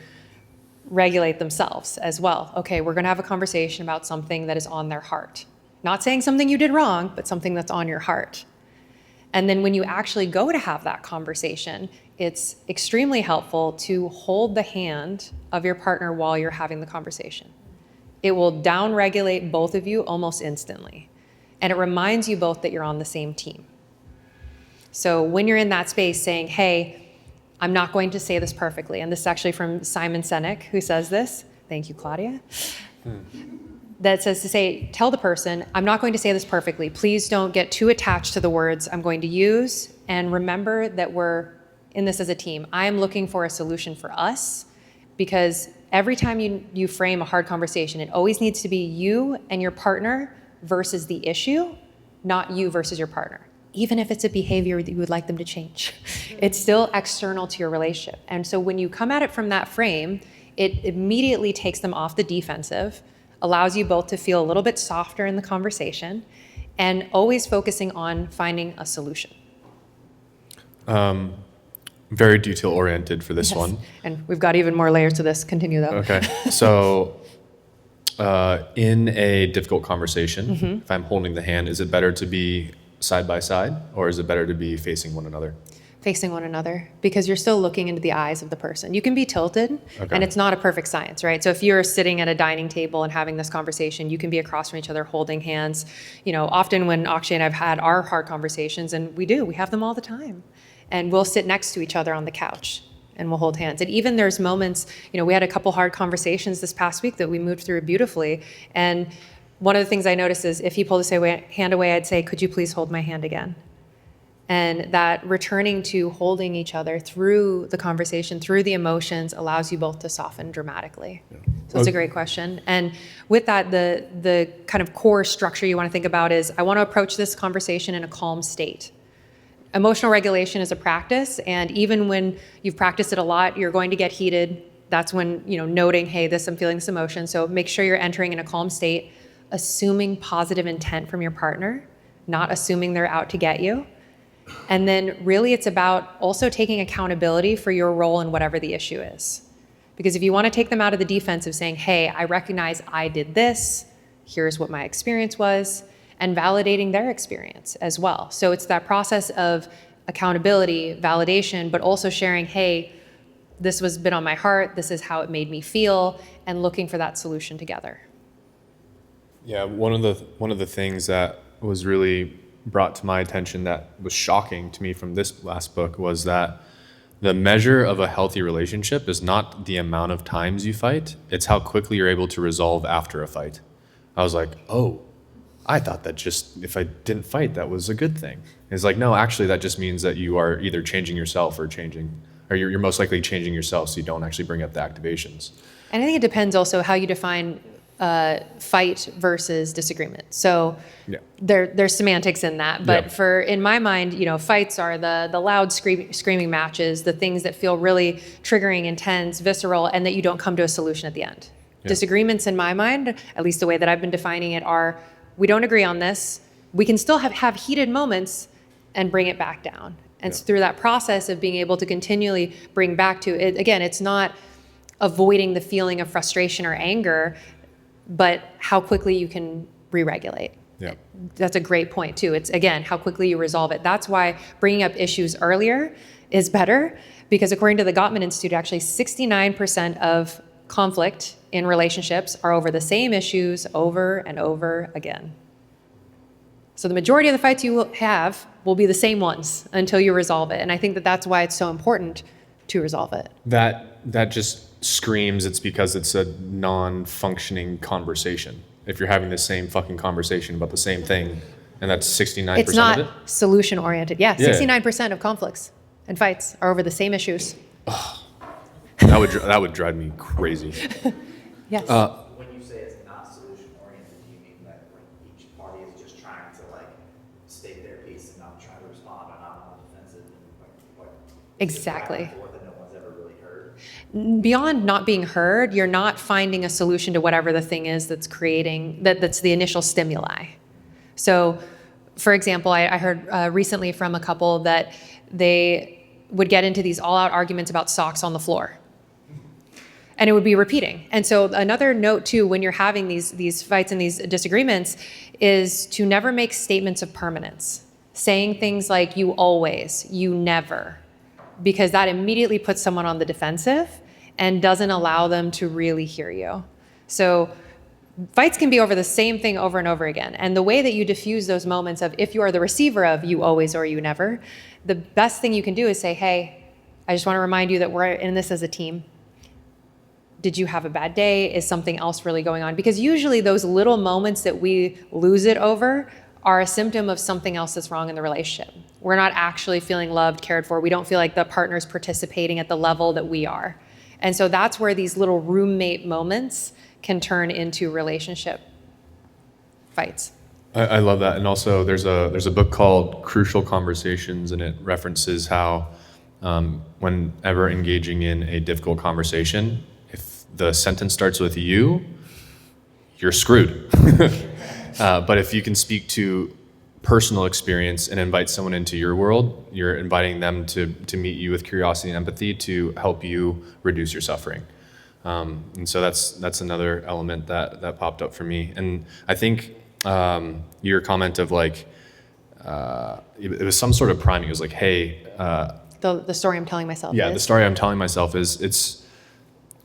regulate themselves as well. Okay, we're going to have a conversation about something that is on their heart. Not saying something you did wrong, but something that's on your heart. And then when you actually go to have that conversation, it's extremely helpful to hold the hand of your partner while you're having the conversation. It will down-regulate both of you almost instantly. And it reminds you both that you're on the same team. So when you're in that space saying, hey, I'm not going to say this perfectly, and this is actually from Simon Sinek, who says this. Thank you, Claudia. that says to say, tell the person, I'm not going to say this perfectly. Please don't get too attached to the words I'm going to use. And remember that we're in this as a team. I am looking for a solution for us, because every time you frame a hard conversation, it always needs to be you and your partner versus the issue, not you versus your partner. Even if it's a behavior that you would like them to change, it's still external to your relationship. And so when you come at it from that frame, it immediately takes them off the defensive, allows you both to feel a little bit softer in the conversation, and always focusing on finding a solution. Very detail oriented for this Yes. one. And we've got even more layers to this. Continue though. Okay. So, in a difficult conversation, if I'm holding the hand, is it better to be side by side, or is it better to be facing one another? Facing one another, because you're still looking into the eyes of the person. You can be tilted, Okay. and it's not a perfect science, right? So if you're sitting at a dining table and having this conversation, you can be across from each other holding hands. You know, often when Akshay and I've had our hard conversations, and we have them all the time, and we'll sit next to each other on the couch and we'll hold hands. And even there's moments, you know, we had a couple hard conversations this past week that we moved through beautifully. And one of the things I noticed is if he pulled his hand away, I'd say, could you please hold my hand again? And that returning to holding each other through the conversation, through the emotions, allows you both to soften dramatically. Yeah. So it's a great question. And with that, the kind of core structure you want to think about is, I want to approach this conversation in a calm state. Emotional regulation is a practice, and even when you've practiced it a lot, you're going to get heated. That's when, you know, noting, hey, I'm feeling this emotion. So make sure you're entering in a calm state, assuming positive intent from your partner, not assuming they're out to get you. And then really it's about also taking accountability for your role in whatever the issue is. Because if you want to take them out of the defensive saying, hey, I recognize I did this, here's what my experience was, and validating their experience as well. So it's that process of accountability, validation, but also sharing, hey, this was been on my heart, this is how it made me feel, and looking for that solution together. Yeah, one of the things that was really brought to my attention that was shocking to me from this last book was that the measure of a healthy relationship is not the amount of times you fight, it's how quickly you're able to resolve after a fight. I was like, oh, I thought that just if I didn't fight, that was a good thing. It's like, no, actually that just means that you are either changing yourself or you're most likely changing yourself, so you don't actually bring up the activations. And I think it depends also how you define fight versus disagreement. So Yeah. there's semantics in that, but Yeah. in my mind, you know, fights are the loud screaming matches, the things that feel really triggering, intense, visceral, and that you don't come to a solution at the end. Yeah. Disagreements in my mind, at least the way that I've been defining it, are we don't agree on this. We can still have heated moments and bring it back down. And it's through that process of being able to continually bring back to it. Again, it's not avoiding the feeling of frustration or anger, but how quickly you can re-regulate. Yeah. That's a great point too. It's, again, how quickly you resolve it. That's why bringing up issues earlier is better, because according to the Gottman Institute, actually 69% of conflict in relationships are over the same issues over and over again. So the majority of the fights you will have will be the same ones until you resolve it. And I think that that's why it's so important to resolve it. That just screams it's because it's a non-functioning conversation. If you're having the same fucking conversation about the same thing, and that's 69% It's not of it. solution oriented. Yeah, Yeah. 69% of conflicts and fights are over the same issues. That would drive me crazy. Yes. When you say it's not solution oriented, do you mean that like each party is just trying to like state their piece and not try to respond or not on the defensive and like what? Exactly. Back and forth that no one's ever really heard? Beyond not being heard, you're not finding a solution to whatever the thing is that's creating, that's the initial stimuli. So, for example, I heard recently from a couple that they would get into these all-out arguments about socks on the floor. And it would be repeating. And so another note too, when you're having these fights and these disagreements, is to never make statements of permanence. Saying things like you always, you never, because that immediately puts someone on the defensive and doesn't allow them to really hear you. So fights can be over the same thing over and over again. And the way that you diffuse those moments of if you are the receiver of you always or you never, the best thing you can do is say, hey, I just want to remind you that we're in this as a team. did you have a bad day? Is something else really going on? Because usually those little moments that we lose it over are a symptom of something else that's wrong in the relationship. We're not actually feeling loved, cared for. We don't feel like the partner's participating at the level that we are. And so that's where these little roommate moments can turn into relationship fights. I love that. And also there's a book called Crucial Conversations, and it references how whenever engaging in a difficult conversation, if the sentence starts with you, you're screwed. But if you can speak to personal experience and invite someone into your world, you're inviting them to meet you with curiosity and empathy to help you reduce your suffering. And so that's another element that popped up for me. And I think your comment of like, it was some sort of priming. It was like, hey, The story I'm telling myself yeah, is. the story I'm telling myself is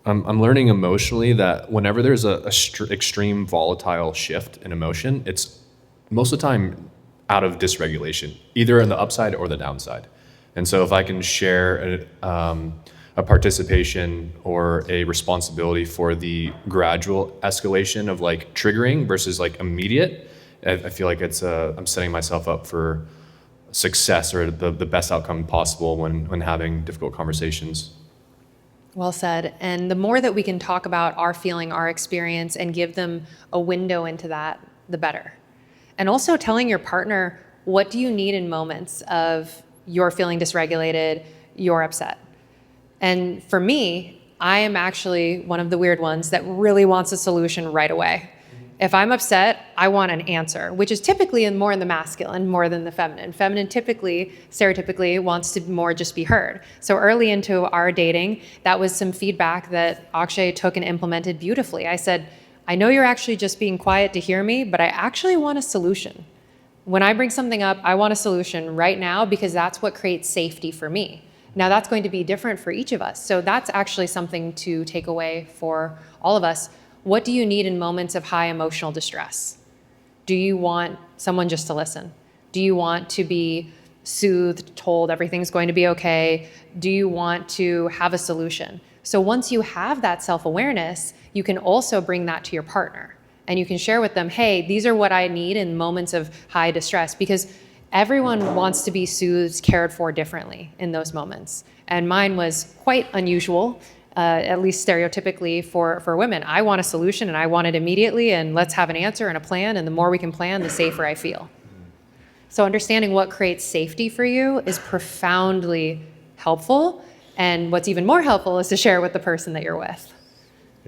I'm learning emotionally that whenever there's a extreme volatile shift in emotion, it's most of the time out of dysregulation, either in the upside or the downside. And so if I can share a participation or a responsibility for the gradual escalation of like triggering versus like immediate, I feel like I'm setting myself up for success or the best outcome possible when having difficult conversations. Well said. And the more that we can talk about our feeling, our experience, and give them a window into that, the better. And also telling your partner, what do you need in moments of you're feeling dysregulated, you're upset. And for me, I am actually one of the weird ones that really wants a solution right away. If I'm upset, I want an answer, which is typically more in the masculine more than the feminine. Feminine typically, stereotypically, wants to more just be heard. So early into our dating, that was some feedback that Akshay took and implemented beautifully. I said, I know you're actually just being quiet to hear me, but I actually want a solution. When I bring something up, I want a solution right now because that's what creates safety for me. Now that's going to be different for each of us. So that's actually something to take away for all of us. What do you need in moments of high emotional distress? Do you want someone just to listen? Do you want to be soothed, told everything's going to be okay? Do you want to have a solution? So once you have that self-awareness, you can also bring that to your partner. And you can share with them, hey, these are what I need in moments of high distress, because everyone wants to be soothed, cared for differently in those moments. And mine was quite unusual. At least stereotypically for women. I want a solution and I want it immediately, and let's have an answer and a plan, and the more we can plan, the safer I feel. So understanding what creates safety for you is profoundly helpful, and what's even more helpful is to share with the person that you're with.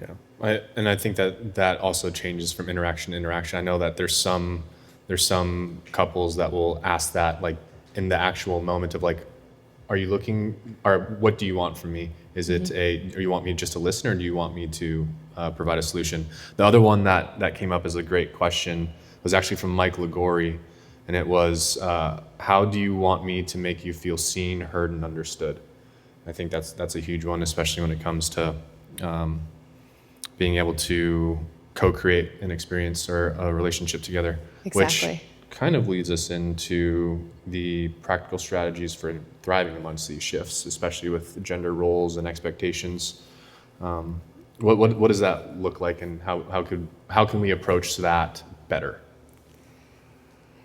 Yeah, I think that also changes from interaction to interaction. I know that there's some couples that will ask that like in the actual moment of like, are you looking, or what do you want from me? Is it or you want me just to listen, or do you want me to provide a solution? The other one that came up as a great question was actually from Mike Ligori, and it was, how do you want me to make you feel seen, heard, and understood? I think that's a huge one, especially when it comes to being able to co-create an experience or a relationship together. Exactly. Which kind of leads us into the practical strategies for thriving amongst these shifts, especially with gender roles and expectations. What does that look like, and how can we approach that better?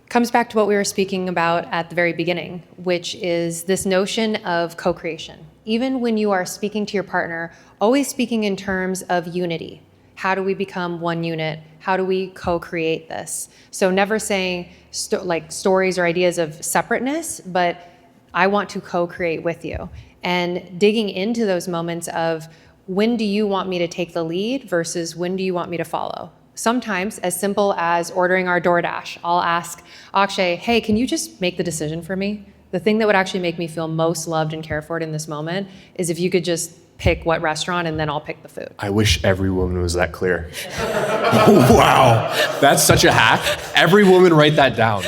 Comes back to what we were speaking about at the very beginning, which is this notion of co-creation. Even when you are speaking to your partner, always speaking in terms of unity. How do we become one unit? How do we co-create this? So never saying stories or ideas of separateness, but I want to co-create with you. And digging into those moments of when do you want me to take the lead versus when do you want me to follow? Sometimes as simple as ordering our DoorDash, I'll ask Akshay, hey, can you just make the decision for me? The thing that would actually make me feel most loved and cared for in this moment is if you could just pick what restaurant and then I'll pick the food. I wish every woman was that clear. Wow, that's such a hack. Every woman write that down.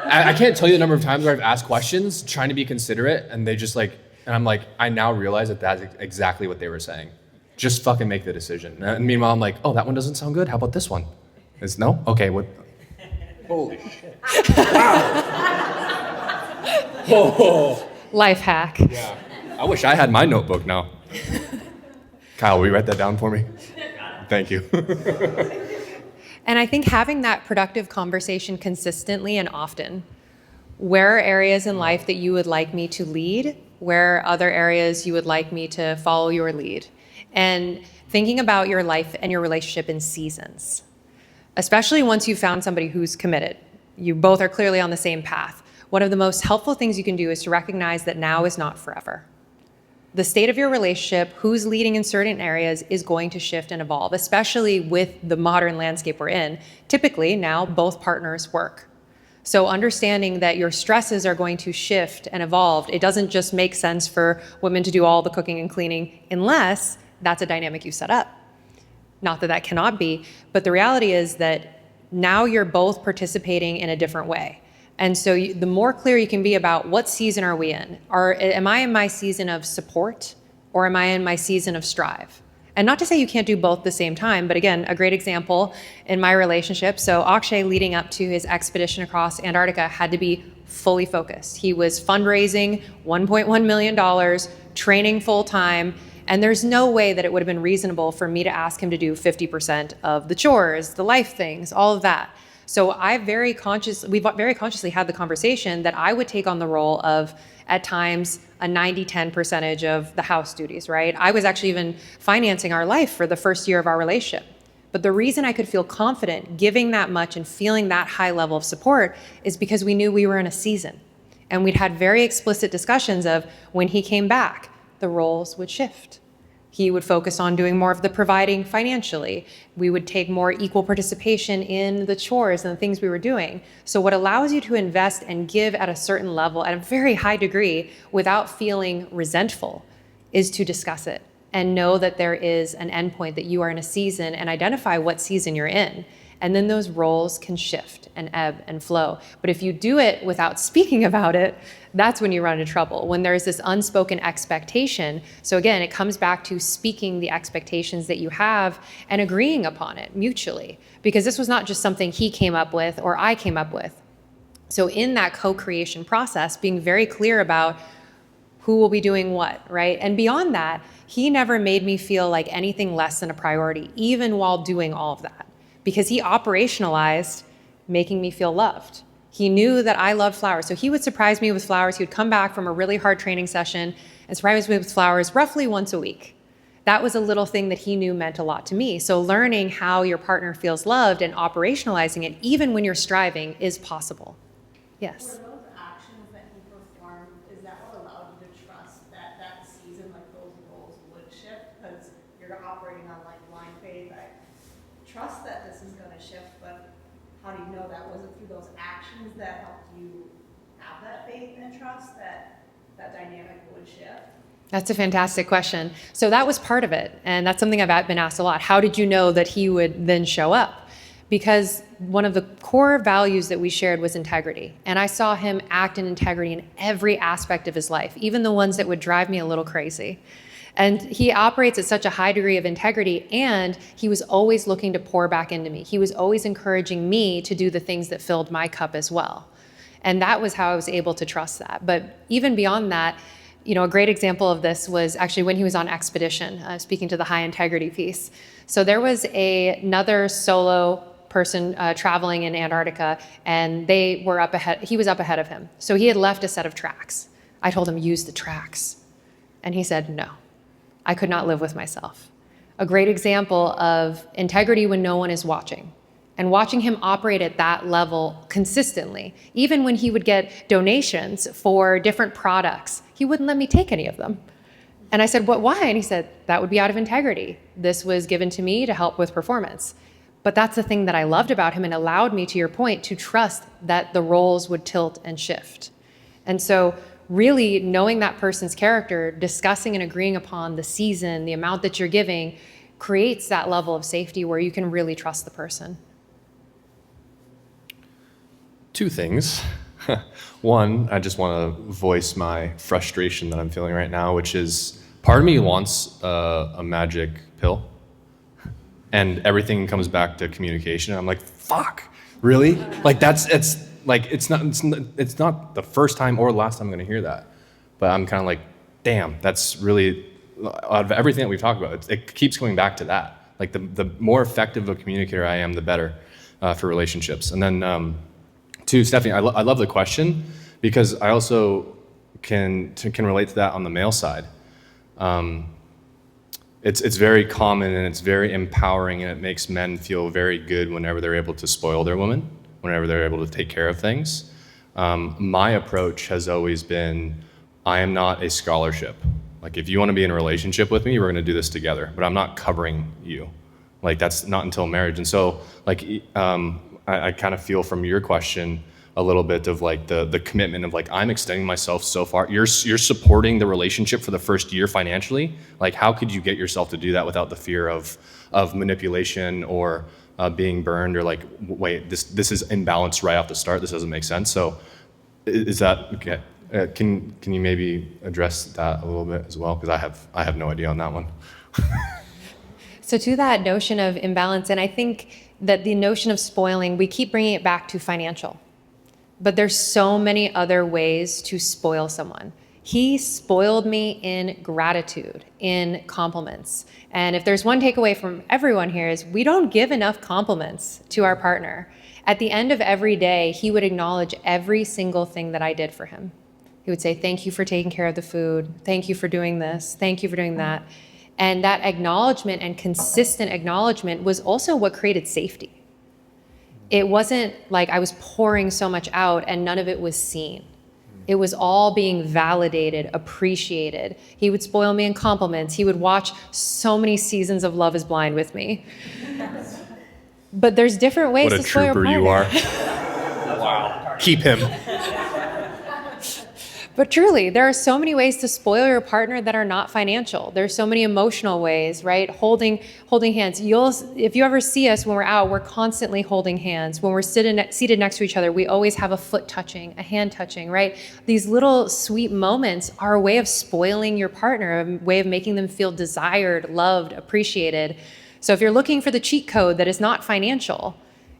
I can't tell you the number of times where I've asked questions trying to be considerate, and they just like, and I'm like, I now realize that that's exactly what they were saying. Just fucking make the decision. And meanwhile, I'm like, oh, that one doesn't sound good. How about this one? It's no? Okay, what? Holy shit. Wow. Whoa. Life hack. Yeah. I wish I had my notebook now. Kyle, will you write that down for me? Thank you. And I think having that productive conversation consistently and often. Where are areas in life that you would like me to lead? Where are other areas you would like me to follow your lead? And thinking about your life and your relationship in seasons, especially once you've found somebody who's committed. You both are clearly on the same path. One of the most helpful things you can do is to recognize that now is not forever. The state of your relationship, who's leading in certain areas, is going to shift and evolve, especially with the modern landscape we're in. Typically, now both partners work. So understanding that your stresses are going to shift and evolve, it doesn't just make sense for women to do all the cooking and cleaning unless that's a dynamic you set up. Not that that cannot be, but the reality is that now you're both participating in a different way. And so the more clear you can be about what season are we in? Am I in my season of support or am I in my season of strive? And not to say you can't do both at the same time, but again, a great example in my relationship. So Akshay, leading up to his expedition across Antarctica, had to be fully focused. He was fundraising $1.1 million, training full time, and there's no way that it would have been reasonable for me to ask him to do 50% of the chores, the life things, all of that. So we've very consciously had the conversation that I would take on the role of, at times, a 90-10 percentage of the house duties, right? I was actually even financing our life for the first year of our relationship. But the reason I could feel confident giving that much and feeling that high level of support is because we knew we were in a season. And we'd had very explicit discussions of when he came back, the roles would shift. He would focus on doing more of the providing financially. We would take more equal participation in the chores and the things we were doing. So what allows you to invest and give at a certain level, at a very high degree, without feeling resentful, is to discuss it and know that there is an endpoint, that you are in a season, and identify what season you're in. And then those roles can shift and ebb and flow. But if you do it without speaking about it, that's when you run into trouble, when there's this unspoken expectation. So again, it comes back to speaking the expectations that you have and agreeing upon it mutually, because this was not just something he came up with or I came up with. So in that co-creation process, being very clear about who will be doing what, right? And beyond that, he never made me feel like anything less than a priority, even while doing all of that, because he operationalized making me feel loved. He knew that I loved flowers. So he would surprise me with flowers. He would come back from a really hard training session and surprise me with flowers roughly once a week. That was a little thing that he knew meant a lot to me. So learning how your partner feels loved and operationalizing it, even when you're striving, is possible. Yes. Were those actions that he performed, is that what allowed you to trust that that season, like those roles would shift? Because you're operating on like blind faith. I trust that this is going to shift, but how do you know that? Was it through those actions that helped you have that faith and trust that that dynamic would shift? That's a fantastic question. So that was part of it. And that's something I've been asked a lot. How did you know that he would then show up? Because one of the core values that we shared was integrity. And I saw him act in integrity in every aspect of his life, even the ones that would drive me a little crazy. And he operates at such a high degree of integrity, and he was always looking to pour back into me. He was always encouraging me to do the things that filled my cup as well. And that was how I was able to trust that. But even beyond that, you know, a great example of this was actually when he was on expedition, speaking to the high integrity piece. So there was another solo person traveling in Antarctica, and they were up ahead. He was up ahead of him. So he had left a set of tracks. I told him, use the tracks. And he said, no, I could not live with myself. A great example of integrity when no one is watching. And watching him operate at that level consistently, even when he would get donations for different products, he wouldn't let me take any of them. And I said, what, why? And he said, that would be out of integrity. This was given to me to help with performance. But that's the thing that I loved about him and allowed me, to your point, to trust that the roles would tilt and shift. And so really knowing that person's character, discussing and agreeing upon the season, the amount that you're giving, creates that level of safety where you can really trust the person. Two things. One, I just want to voice my frustration that I'm feeling right now, which is part of me wants a magic pill, and everything comes back to communication. I'm like, fuck, really? Like it's not the first time or last time I'm going to hear that, but I'm kind of like, damn, that's really out of everything that we've talked about, it keeps coming back to that. Like the more effective a communicator I am, the better for relationships. And then to Stephanie, I love the question because I also can relate to that on the male side. It's very common and it's very empowering, and it makes men feel very good whenever they're able to spoil their woman, whenever they're able to take care of things. My approach has always been, I am not a scholarship. Like, if you want to be in a relationship with me, we're going to do this together, but I'm not covering you. Like, that's not until marriage. And so, like, I kind of feel from your question a little bit of like the commitment of like, I'm extending myself so far. You're supporting the relationship for the first year financially. Like, how could you get yourself to do that without the fear of manipulation or being burned, or like, wait, this is imbalanced right off the start. This doesn't make sense. So is that okay? Can you maybe address that a little bit as well? Because I have no idea on that one. So to that notion of imbalance, and I think that the notion of spoiling, we keep bringing it back to financial. But there's so many other ways to spoil someone. He spoiled me in gratitude, in compliments. And if there's one takeaway from everyone here, is we don't give enough compliments to our partner. At the end of every day, he would acknowledge every single thing that I did for him. He would say, thank you for taking care of the food. Thank you for doing this. Thank you for doing that. And that acknowledgement and consistent acknowledgement was also what created safety. It wasn't like I was pouring so much out and none of it was seen. It was all being validated, appreciated. He would spoil me in compliments. He would watch so many seasons of Love is Blind with me. But there's different ways to spoil your partner. What a trooper you are. Wow. Keep him. But truly, there are so many ways to spoil your partner that are not financial. There's so many emotional ways, right? Holding hands. If you ever see us when we're out, we're constantly holding hands. When we're seated next to each other, we always have a foot touching, a hand touching, right? These little sweet moments are a way of spoiling your partner, a way of making them feel desired, loved, appreciated. So if you're looking for the cheat code that is not financial,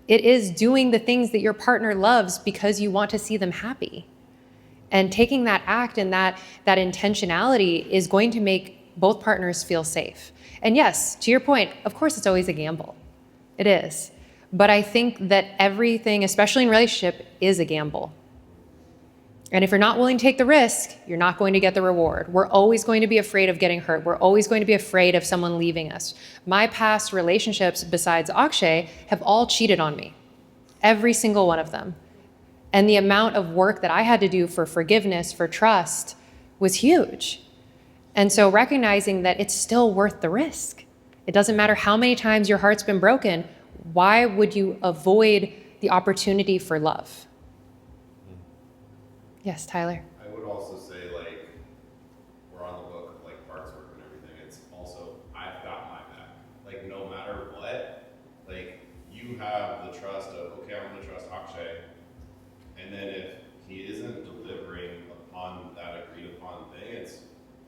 it is doing the things that your partner loves because you want to see them happy. And taking that act and that intentionality is going to make both partners feel safe. And yes, to your point, of course, it's always a gamble. It is. But I think that everything, especially in relationship, is a gamble. And if you're not willing to take the risk, you're not going to get the reward. We're always going to be afraid of getting hurt. We're always going to be afraid of someone leaving us. My past relationships, besides Akshay, have all cheated on me. Every single one of them. And the amount of work that I had to do for forgiveness, for trust, was huge. And so recognizing that it's still worth the risk. It doesn't matter how many times your heart's been broken, why would you avoid the opportunity for love? Yes, Tyler. I would also say, like, we're on the book of like parts work and everything. It's also, I've got my back. Like, no matter what, like, you have the trust of, okay, I'm gonna trust Akshay. And then if he isn't delivering upon that agreed upon thing, it's,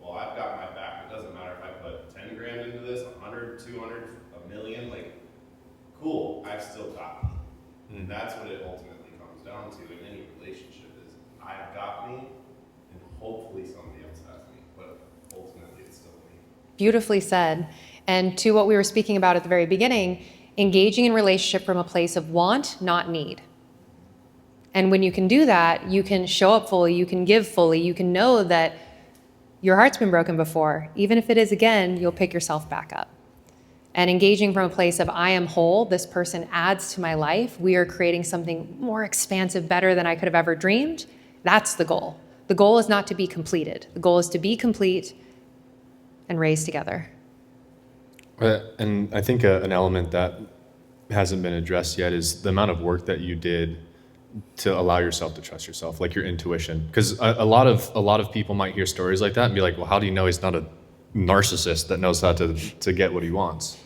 well, I've got my back. It doesn't matter if I put 10 grand into this, 100, 200, a million, like, cool, I've still got me. And that's what it ultimately comes down to in any relationship is, I've got me, and hopefully somebody else has me, but ultimately it's still me. Beautifully said. And to what we were speaking about at the very beginning, engaging in relationship from a place of want, not need. And when you can do that, you can show up fully, you can give fully, you can know that your heart's been broken before. Even if it is again, you'll pick yourself back up. And engaging from a place of I am whole, this person adds to my life, we are creating something more expansive, better than I could have ever dreamed. That's the goal. The goal is not to be completed. The goal is to be complete and raise together. And I think an element that hasn't been addressed yet is the amount of work that you did to allow yourself to trust yourself, like your intuition. Because a lot of people might hear stories like that and be like, well, how do you know he's not a narcissist that knows how to get what he wants,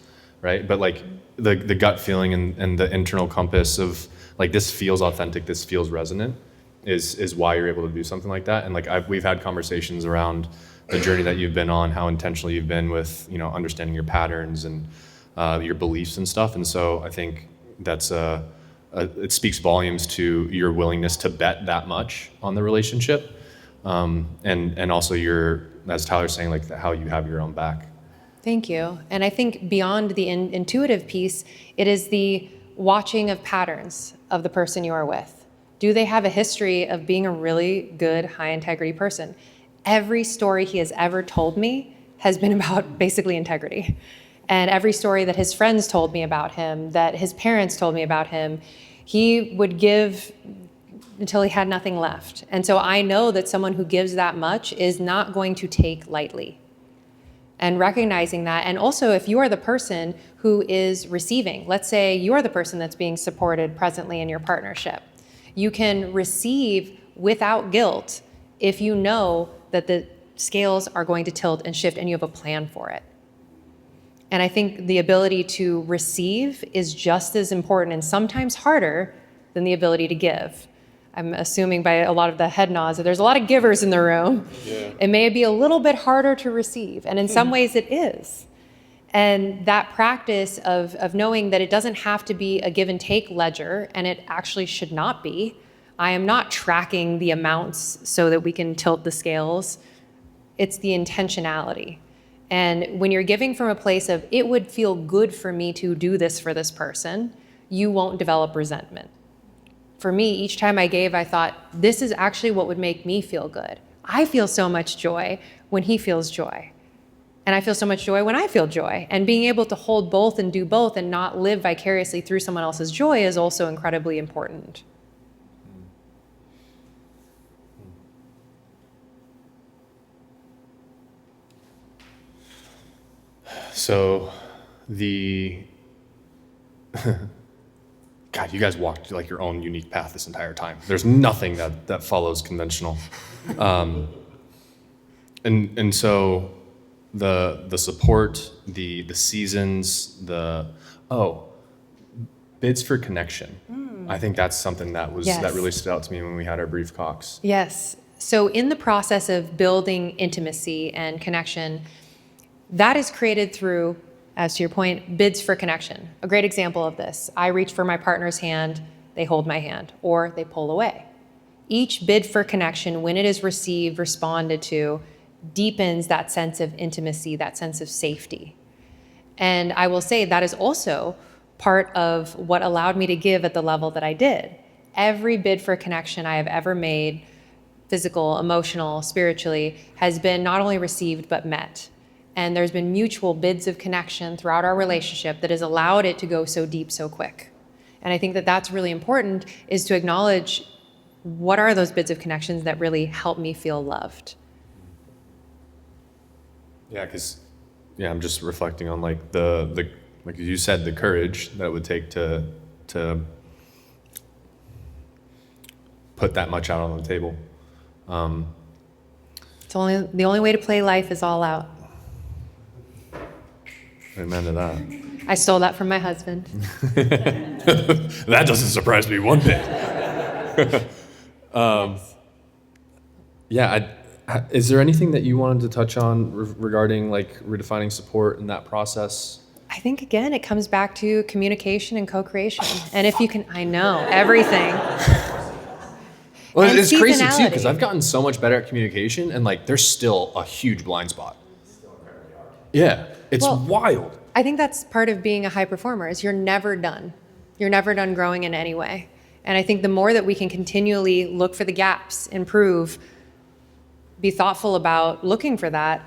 right? But like the gut feeling and the internal compass of like, this feels authentic, this feels resonant, is why you're able to do something like that. And like we've had conversations around the journey that you've been on, how intentional you've been with, you know, understanding your patterns and your beliefs and stuff. And so I think that's it speaks volumes to your willingness to bet that much on the relationship. and also your, as Tyler's saying, like how you have your own back. Thank you. And I think beyond the intuitive piece, it is the watching of patterns of the person you are with. Do they have a history of being a really good, high integrity person? Every story he has ever told me has been about basically integrity. And every story that his friends told me about him, that his parents told me about him, he would give until he had nothing left. And so I know that someone who gives that much is not going to take lightly. And recognizing that, and also if you are the person who is receiving, let's say you are the person that's being supported presently in your partnership, you can receive without guilt if you know that the scales are going to tilt and shift and you have a plan for it. And I think the ability to receive is just as important and sometimes harder than the ability to give. I'm assuming by a lot of the head nods that there's a lot of givers in the room. Yeah. It may be a little bit harder to receive, and in some ways it is. And that practice of knowing that it doesn't have to be a give and take ledger, and it actually should not be. I am not tracking the amounts so that we can tilt the scales. It's the intentionality. And when you're giving from a place of, it would feel good for me to do this for this person, you won't develop resentment. For me, each time I gave, I thought, this is actually what would make me feel good. I feel so much joy when he feels joy. And I feel so much joy when I feel joy. And being able to hold both and do both and not live vicariously through someone else's joy is also incredibly important. So God, you guys walked like your own unique path this entire time. There's nothing that follows conventional. And so the support, the seasons, bids for connection. I think that's something that really stood out to me when we had our brief talks. Yes. So in the process of building intimacy and connection, that is created through, as to your point, bids for connection. A great example of this, I reach for my partner's hand, they hold my hand, or they pull away. Each bid for connection, when it is received, responded to, deepens that sense of intimacy, that sense of safety. And I will say that is also part of what allowed me to give at the level that I did. Every bid for connection I have ever made, physical, emotional, spiritually, has been not only received but met. And there's been mutual bids of connection throughout our relationship that has allowed it to go so deep so quick. And I think that that's really important, is to acknowledge what are those bids of connections that really help me feel loved. Yeah, because I'm just reflecting on like the like you said, the courage that it would take to put that much out on the table. It's the only way to play life is all out. Amen to that. I stole that from my husband. That doesn't surprise me one bit. Is there anything that you wanted to touch on regarding like redefining support in that process? I think, again, it comes back to communication and co-creation. And if you can, I know, everything. Well, And it's crazy too, seasonality. because I've gotten so much better at communication, and like there's still a huge blind spot. Yeah, it's wild. I think that's part of being a high performer, is you're never done. You're never done growing in any way. And I think the more that we can continually look for the gaps, improve, be thoughtful about looking for that,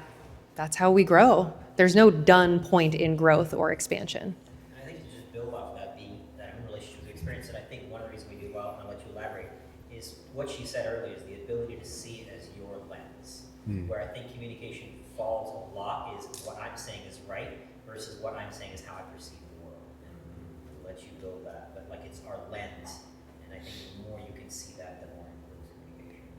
that's how we grow. There's no done point in growth or expansion. And I think to just build off that, that relationship experience, and I think one of the reasons we do well, and I'll let you elaborate, is what she said earlier, is the ability to see it as your lens. Where I think communication falls a lot is what I'm saying is right versus what I'm saying is how I perceive the world. And to let you build that, but like it's our lens, and I think the more you can see that, the more it improves communication.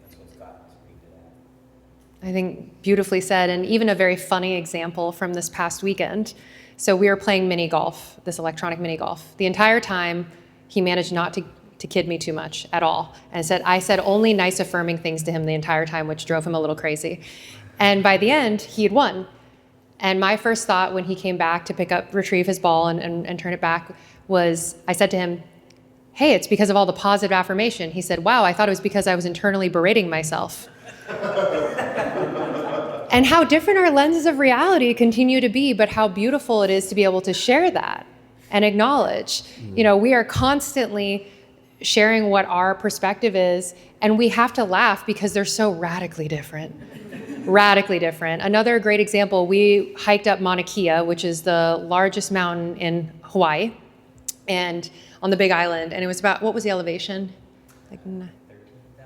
That's what Scott was pretty good at. I think beautifully said, and even a very funny example from this past weekend. So we were playing mini golf, this electronic mini golf. The entire time, he managed not to kid me too much at all. And I said only nice affirming things to him the entire time, which drove him a little crazy. And by the end, he had won. And my first thought when he came back to retrieve his ball and turn it back was, I said to him, hey, it's because of all the positive affirmation. He said, wow, I thought it was because I was internally berating myself. And how different our lenses of reality continue to be, but how beautiful it is to be able to share that and acknowledge. You know, we are constantly sharing what our perspective is, and we have to laugh because they're so radically different. Radically different. Another great example, we hiked up Mauna Kea, which is the largest mountain in Hawaii, and on the Big Island, and it was about, what was the elevation? Like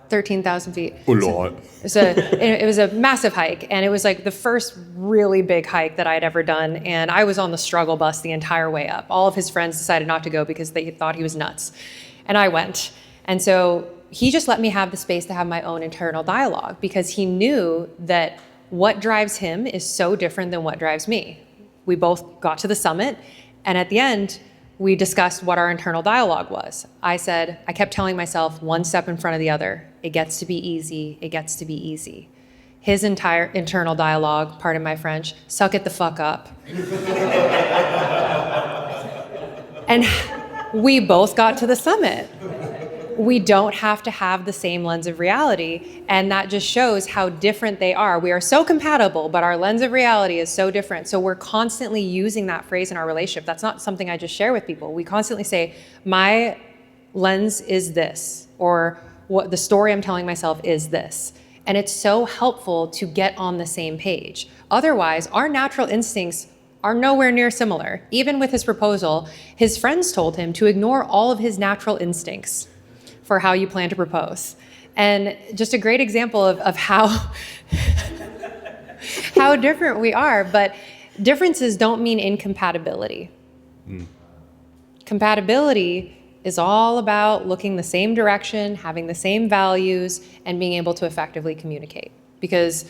13,000 feet. A lot. It was a massive hike, and it was like the first really big hike that I had ever done, and I was on the struggle bus the entire way up. All of his friends decided not to go because they thought he was nuts, and I went. And so he just let me have the space to have my own internal dialogue because he knew that what drives him is so different than what drives me. We both got to the summit, and at the end, we discussed what our internal dialogue was. I kept telling myself one step in front of the other. It gets to be easy. It gets to be easy. His entire internal dialogue, pardon my French, suck it the fuck up. And we both got to the summit. We don't have to have the same lens of reality, and that just shows how different they are. We are so compatible, but our lens of reality is so different. So we're constantly using that phrase in our relationship. That's not something I just share with people. We constantly say, my lens is this, or what the story I'm telling myself is this. And it's so helpful to get on the same page. Otherwise, our natural instincts are nowhere near similar. Even with his proposal, his friends told him to ignore all of his natural instincts for how you plan to propose. And just a great example of how, how different we are, but differences don't mean incompatibility. Compatibility is all about looking the same direction, having the same values, and being able to effectively communicate. Because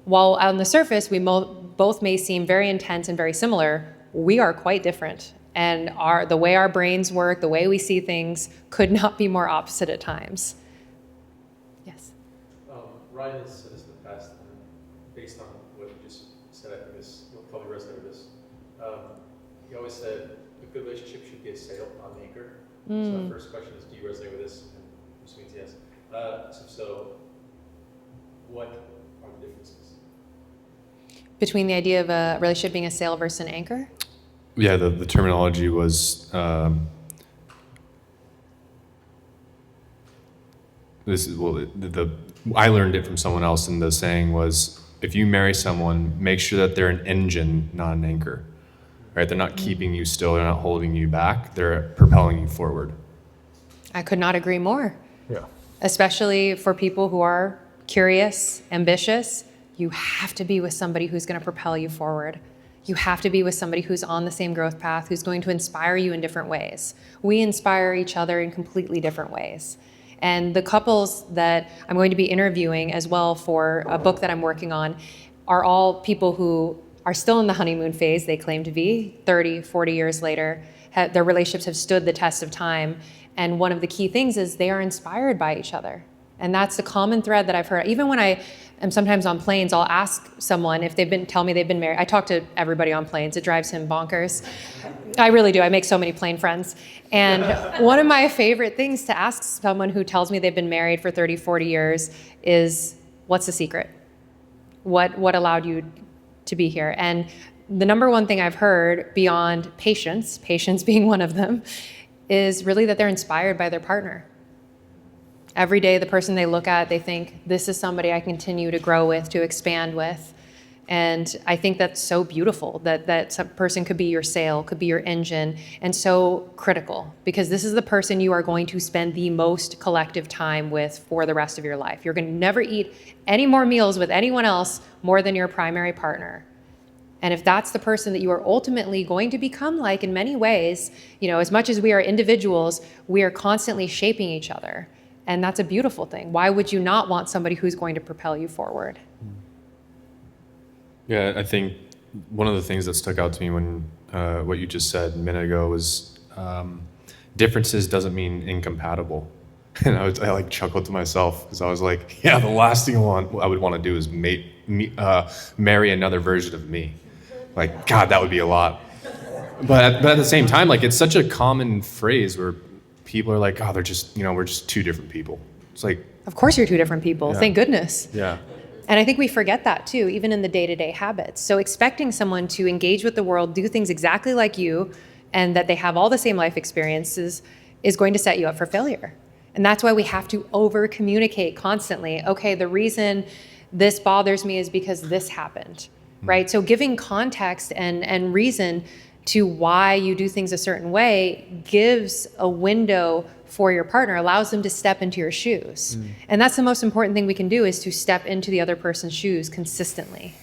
while on the surface, we both may seem very intense and very similar, we are quite different. And the way our brains work, the way we see things, could not be more opposite at times. Yes? Ryan has said this in the past, and based on what you just said, I think you'll probably resonate with this. He always said a good relationship should be a sail, not an anchor. So my first question is, do you resonate with this? And which means yes. So what are the differences? Between the idea of a relationship being a sail versus an anchor? Yeah, the terminology was I learned it from someone else, and the saying was, if you marry someone, make sure that they're an engine, not an anchor. Right? They're not keeping you still, they're not holding you back, they're propelling you forward. I could not agree more. Yeah. Especially for people who are curious, ambitious, you have to be with somebody who's going to propel you forward. You have to be with somebody who's on the same growth path, who's going to inspire you in different ways. We inspire each other in completely different ways. And the couples that I'm going to be interviewing as well for a book that I'm working on are all people who are still in the honeymoon phase, they claim to be, 30, 40 years later. Their relationships have stood the test of time. And one of the key things is they are inspired by each other. And that's the common thread that I've heard. Even when I am sometimes on planes, I'll ask someone if tell me they've been married. I talk to everybody on planes. It drives him bonkers. I really do. I make so many plane friends. And one of my favorite things to ask someone who tells me they've been married for 30, 40 years is, what's the secret? What allowed you to be here? And the number one thing I've heard beyond patience being one of them, is really that they're inspired by their partner. Every day, the person they look at, they think, this is somebody I continue to grow with, to expand with. And I think that's so beautiful, that some person could be your sail, could be your engine, and so critical, because this is the person you are going to spend the most collective time with for the rest of your life. You're going to never eat any more meals with anyone else more than your primary partner. And if that's the person that you are ultimately going to become like in many ways, as much as we are individuals, we are constantly shaping each other. And that's a beautiful thing. Why would you not want somebody who's going to propel you forward? Yeah, I think one of the things that stuck out to me when what you just said a minute ago was differences doesn't mean incompatible. And I chuckled to myself because I was like, yeah, the last thing I would want to do is marry another version of me. Like, God, that would be a lot. But at the same time, it's such a common phrase where people are like, oh, they're just, we're just two different people. It's like, of course you're two different people. Yeah. Thank goodness. Yeah. And I think we forget that too, even in the day-to-day habits. So expecting someone to engage with the world, do things exactly like you, and that they have all the same life experiences is going to set you up for failure. And that's why we have to over-communicate constantly. Okay, the reason this bothers me is because this happened, right? So giving context and reason to why you do things a certain way gives a window for your partner, allows them to step into your shoes. And that's the most important thing we can do, is to step into the other person's shoes consistently.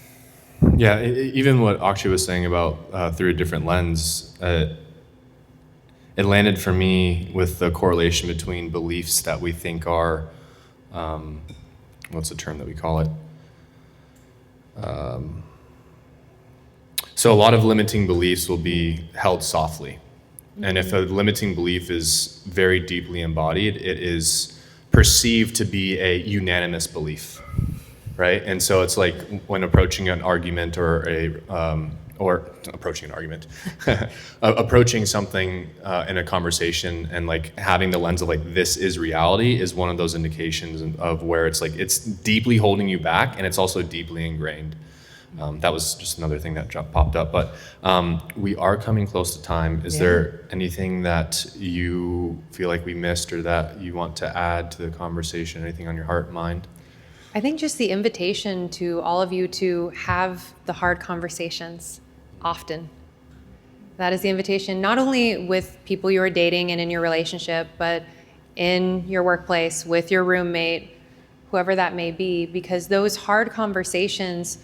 Yeah, even what Akshay was saying about through a different lens, it landed for me with the correlation between beliefs that we think are, what's the term that we call it? So a lot of limiting beliefs will be held softly. And if a limiting belief is very deeply embodied, it is perceived to be a unanimous belief, right? And so it's like when approaching an argument approaching something in a conversation and like having the lens of like, this is reality, is one of those indications of where it's like, it's deeply holding you back and it's also deeply ingrained. That was just another thing that popped up, but we are coming close to time. Is there anything that you feel like we missed or that you want to add to the conversation? Anything on your heart and mind? I think just the invitation to all of you to have the hard conversations often. That is the invitation, not only with people you are dating and in your relationship, but in your workplace, with your roommate, whoever that may be, because those hard conversations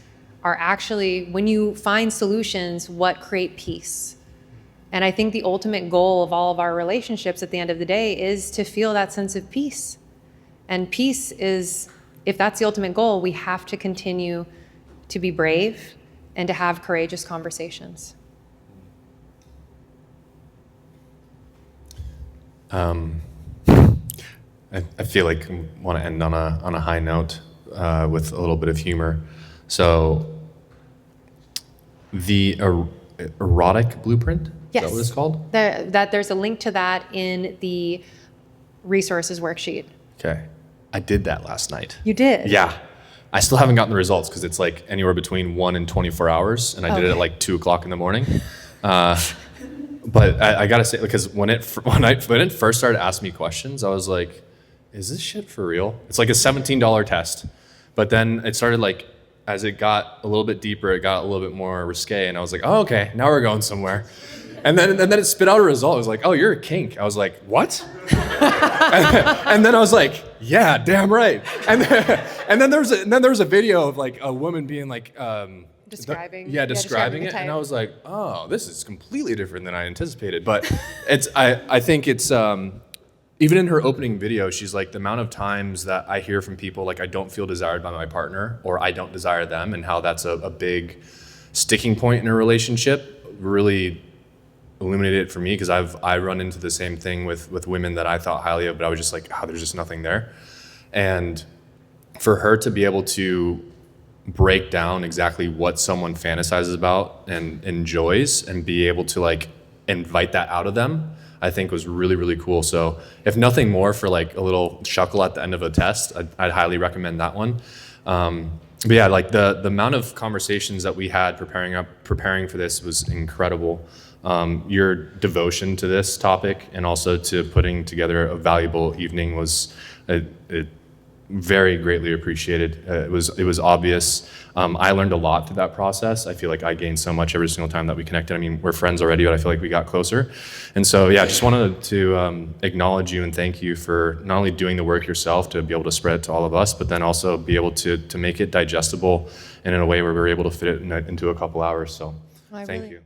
are actually, when you find solutions, what create peace. And I think the ultimate goal of all of our relationships at the end of the day is to feel that sense of peace. And peace is, if that's the ultimate goal, we have to continue to be brave and to have courageous conversations. I feel like I want to end on a high note with a little bit of humor. So the erotic blueprint, Yes. is that what it's called? That there's a link to that in the resources worksheet. Okay. I did that last night. You did? Yeah. I still haven't gotten the results because it's like anywhere between 1 and 24 hours, and I did it at like 2 o'clock in the morning. But I gotta say, because when it first started asking me questions, I was like, is this shit for real? It's like a $17 test. But then it started like, as it got a little bit deeper, it got a little bit more risque, and I was like, oh, okay, now we're going somewhere. And then it spit out a result. It was like, oh, you're a kink. I was like, what? and then I was like, yeah, damn right. And then there was a video of like a woman being like, Describing describing the it, type. and I was like, oh, this is completely different than I anticipated. But I think it's even in her opening video, she's like, the amount of times that I hear from people like, I don't feel desired by my partner, or I don't desire them, and how that's a big sticking point in a relationship, really illuminated it for me, because I run into the same thing with women that I thought highly of, but I was just like, oh, there's just nothing there. And for her to be able to break down exactly what someone fantasizes about and enjoys, and be able to like invite that out of them, I think was really, really cool. So if nothing more, for like a little chuckle at the end of a test, I'd highly recommend that one. But yeah, like the amount of conversations that we had preparing for this was incredible. Your devotion to this topic and also to putting together a valuable evening was very greatly appreciated. It was obvious. I learned a lot through that process. I feel like I gained so much every single time that we connected. I mean, we're friends already, but I feel like we got closer. And so, yeah, just wanted to acknowledge you and thank you for not only doing the work yourself to be able to spread it to all of us, but then also be able to make it digestible and in a way where we're able to fit it into a couple hours. So, thank you.